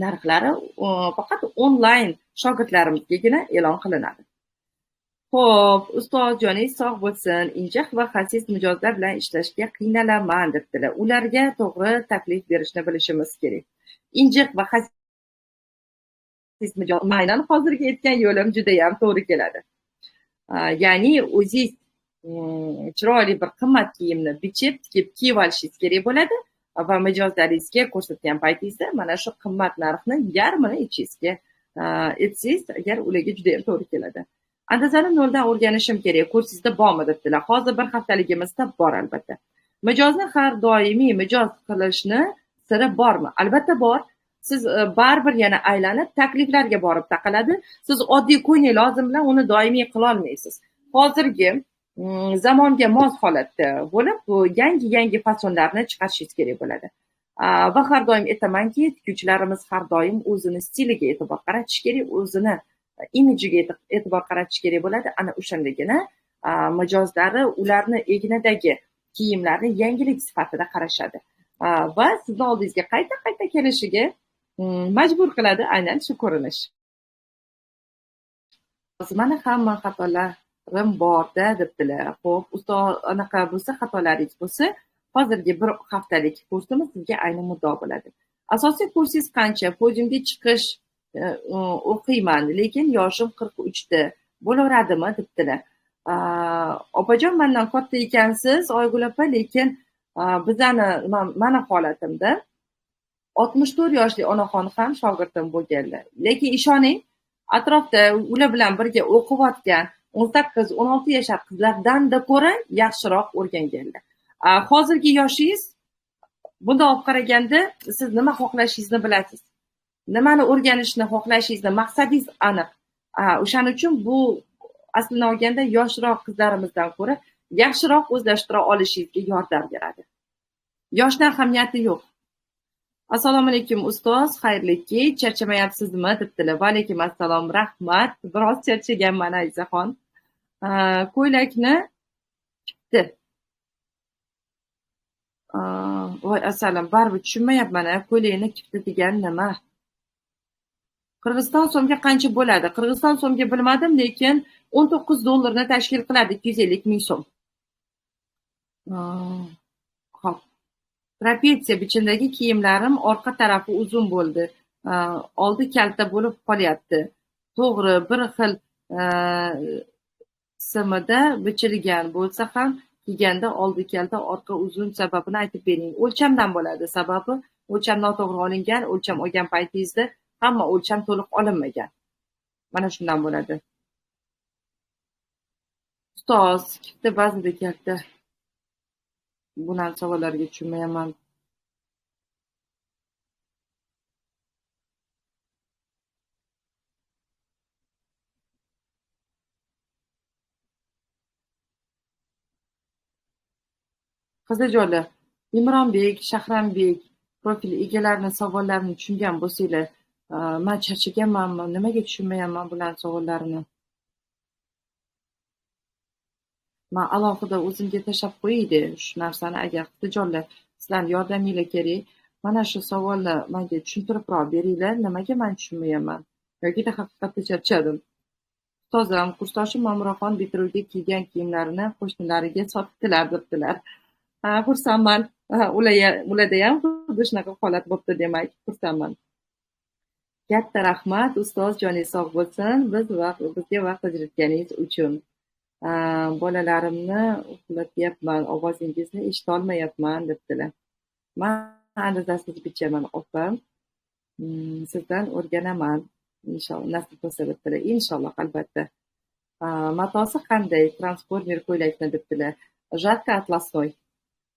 narxlari faqat onlayn shogirdlarimizgagina e'lon qilinadi. Xo'p, ustoz joningiz sog' bo'lsin. Injiq va xasis mijozlar bilan ishlashga qiynalaman debdilar. Ularga to'g'ri taklif berishni bilishimiz kerak. Injiq va xasis mijoz, aynan hozirgi aytgan yo'lim juda ham to'g'ri keladi. Ya'ni o'zingiz chiroyli bir qimmat kiyimni bichib, tikib kiyib olishingiz kerak bo'ladi va mijozlaringizga ko'rsatgan paytingizda mana shu qimmat narxni yarmini ichingizga etsangiz, agar ularga juda ham to'g'ri keladi. Andazani noldan o'rganishim kerak, kursingizda bormi debdilar. Hozir bir haftaligimizda bor albatta. Mijozni har doimiy mijoz qilishni siri bormi? Albatta bor. Siz baribir yana aylanib takliflarga borib taqaladi. Siz oddiy ko'yning lozim bilan uni doimiy qila olmaysiz. Hozirgi zamonga mos holatda bo'lib, yangi fasonlarni chiqarishingiz kerak bo'ladi. Va har doim aytamanki, tikuvchilarimiz har doim o'zini stiliga e'tibor qaratish kerak, o'zini imajiga e'tibor qaratish kerak bo'ladi. Ana o'shandagina mijozlari ularni egnidagi kiyimlarni yangilik sifatida qarashadi va sizni oldingizga qayta kelishiga majbur qiladi aynan shu ko'rinish. Mana hamma xatolarim borda debdilar. Xo'p, ustoz, anaqa bo'lsa, xatolaringiz bo'lsa, hozirgi bir haftalik kursimiz sizga ayni muddao bo'ladi. Asosiy kursingiz qancha? Podiumga chiqish o'qiyman, lekin yoshim 43da. Bo'laveradimi debdilar. Opajon, mendan katta ekansiz, Oygul opa, lekin bizani mana holatimda 64 yoshli onaxon ham shogirdim bo'lganlar. Lekin ishoning, atrofda ular bilan birga o'qiyotgan 18-16 yashar qizlardan-da ko'ra yaxshiroq o'rganganlar. Hozirgi yoshingiz bunda olib qaraganda siz nima xohlashingizni bilasiz. Nimani o'rganishni xohlashingizni maqsadingiz aniq. O'shaning uchun bu aslini olganda yoshroq qizlarimizdan ko'ra yaxshiroq o'zlashtira olishingizga yordam beradi. Yoshdan ahamiyati yo'q. Assalomu alaykum ustoz, xayrli kech, charchamayapsizmi debdilar. Va alaykum assalom, rahmat. Biroz charchaganman Ayzaxon. Ko'ylakni tikdi. Voy assalam, baribir tushunmayapman. Ko'ylakni tikdi degan nima? Qirg'iziston so'mga qancha bo'ladi? Qirg'iziston so'mga bilmadim, lekin $19 tashkil qiladi, 250 ming so'm. Xo'p. Trapetsiya bichimdagi kiyimlarim orqa tarafi uzun bo'ldi. Oldi kalta bo'lib qolyapti. To'g'ri, bir xil simida bichilgan bo'lsa ham kiyganda oldi kalta, orqa uzun sababini aytib bering. O'lchamdan bo'ladi. Sababi o'lcham noto'g'ri olingan, o'lcham olgan paytingizda hamma o'lcham to'liq olinmagan. Mana shundan bo'ladi. Ustoz, kitta ba'zida katta. Bunaqa savollarga tushunmayman. Qizijo'li, Imronbek, Shahranbek profil egalarini savollarini tushungan bo'lsanglar, men charchaganmanmi? Nimaga tushunmayapman bular savollarini? Men alohida o'zimga tashlab qo'yaydi shu narsani. Agar qizijo'li sizlarning yordaminglar kerak, mana shu savolni menga tushuntiribroq beringlar. Nimaga men tushunmayapman? Yoki haqiqatda charchadim. Ustozim, kursdoshim Ma'muraxon bitiruvga kiygan kiyimlarini qo'shnilariga sotibdilar debdilar. Xursandman. Ularda ham xuddi shunaqa holat bo'libdi demak. Xursandman. Katta rahmat, ustoz, joningiz sog' bo'lsin. Bizga vaqt ajratganingiz uchun. Bolalarimni uxlatyapman, ovozingizni eshitolmayapman debdilar. Men andazasiz bichaman, opam. Sizdan o'rganaman. Inshaalloh nasib bo'lsa debdilar. Inshaalloh, albatta. Matosi qanday? Transformer ko'ylakni debdilar. Jarko atlasnoy.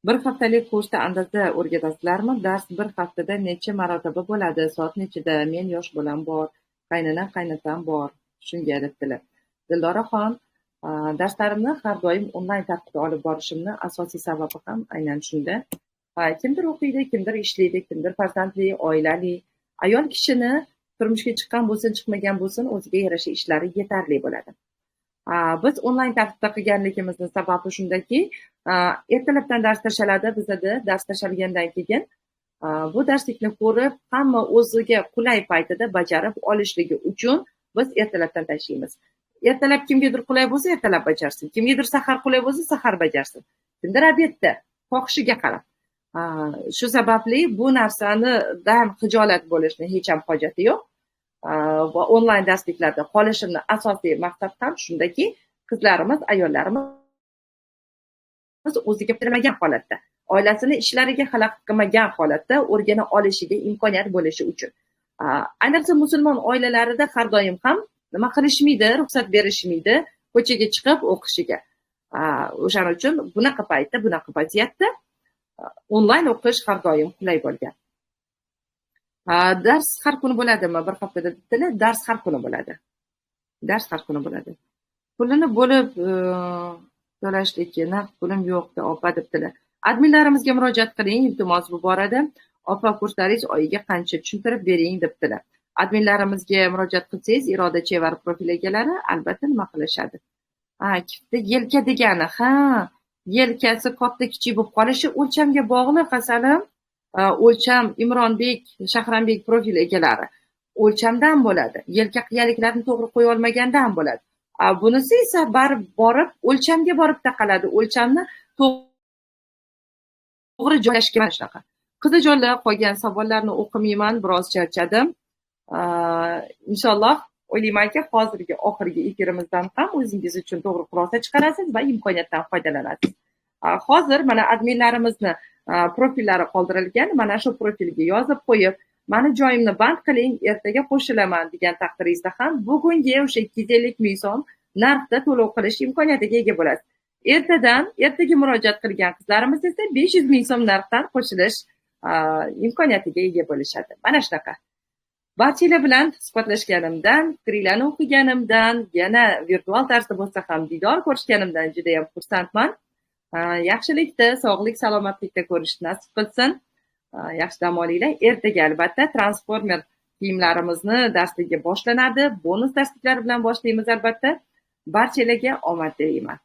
Bir haftalik kursda andaza o'rgatasizlarmi? Dars bir haftada necha marotaba bo'ladi? Soat nechida? Men yosh bolam bor, qaynonam, qaynotam bor. Shunga debdilar. Dildoraxon, darslarimni har doim onlayn tartibda olib borishimni asosiy sababi ham aynan shunda. Kimdir o'qiydi, kimdir ishlaydi, kimdir farzandli, oilali. Ayol kishini turmushga chiqqan bo'lsin, chiqmagan bo'lsin, o'ziga yarasha ishlari yetarli bo'ladi. Biz onlayn tartibda qilganligimizning sababi shundaki, ertalabdan dars tashaladi, bizada dars tashalgandan keyin bu darslikni ko'rib, hamma o'ziga qulay paytida bajarib olishligi uchun biz ertalabdan tashlaymiz. Ertalab kimgadir qulay bo'lsa, ertalab bajarsin. Kimgadir sahar qulay bo'lsa, sahar bajarsin. Kimdir obedda, xohishiga qarab. Shu sababli bu narsadan xijolat bo'lishni hech ham hojati yo'q. Va onlayn darsliklarda qolishimni asosiy maqsad ham shundaki, qizlarimiz, ayollarimiz o'ziga bilmagan holatda, oilasini ishlariga xalaqit qilmagan holatda o'rgana olishiga imkoniyat bo'lishi uchun. Ayniqsa musulmon oilalarida har doim ham nima qilishmaydi, ruxsat berishmaydi ko'chaga chiqib o'qishiga. O'shaning uchun bunaqa paytda, bunaqa vaziyatda onlayn o'qish har doim qulay bo'lgan. Dars har kuni bo'ladimi? Bir haftada bittala dars har kuni bo'ladi. Dars har kuni bo'ladi. Pulini bo'lib to'lashlikka naqd pulim yo'q deb opa debdilar. Adminlarimizga murojaat qiling, iltimos bu borada. Opa, kurslaringiz oyiga qancha tushuntirib bering debdilar. Adminlarimizga murojaat qilsangiz, Iroda Chevar profil egalari albatta nima qilishadi. Kifta yelka degani, yelkasi katta kichik bo'lib qolishi o'lchamga bog'liq asalim. O'lcham Imronbek, Shahranbek profil egalari o'lchamdan bo'ladi. Yelka qiyaliklarni to'g'ri qo'ya olmagandan bo'ladi. Bunisi esa borib o'lchamga borib taqaladi. O'lchamni to'g'ri joylashgan shunaqa. Qizijonlar, qolgan savollarni o'qimayman, biroz charchadim. Inshaalloh o'ylaymanki, hozirgi oxirgi efirimizdan ham o'zingiz uchun to'g'ri xulosa chiqarasiz va imkoniyatdan foydalanasiz. Hozir mana adminlarimizni profillari qoldirilgan, mana shu profilga yozib qo'yib, mani joyimni band qiling, ertaga qo'shilaman degan taqdiringizda ham bugungi o'sha 250 ming so'm narxda to'lov qilish imkoniyatiga ega bo'lasiz. Ertaga murojaat qilgan qizlarimiz esa 500 ming so'm narxdan qo'shilish imkoniyatiga ega bo'lishadi. Mana shunaqa. Barchalar bilan suhbatlashganimdan, fikringlarni o'qiganimdan, yana virtual tarzda bo'lsa ham diydor ko'rishganimdan juda ham xursandman. Yaxshilikda, sog'lik, salomatlikda ko'rishni nasib qilsin. Yaxshi dam olinglar. Ertaga albatta Transformer kiyimlarimizni darsligi boshlanadi. Bonus darsliklar bilan boshlaymiz albatta. Barchalarga omad tilayman.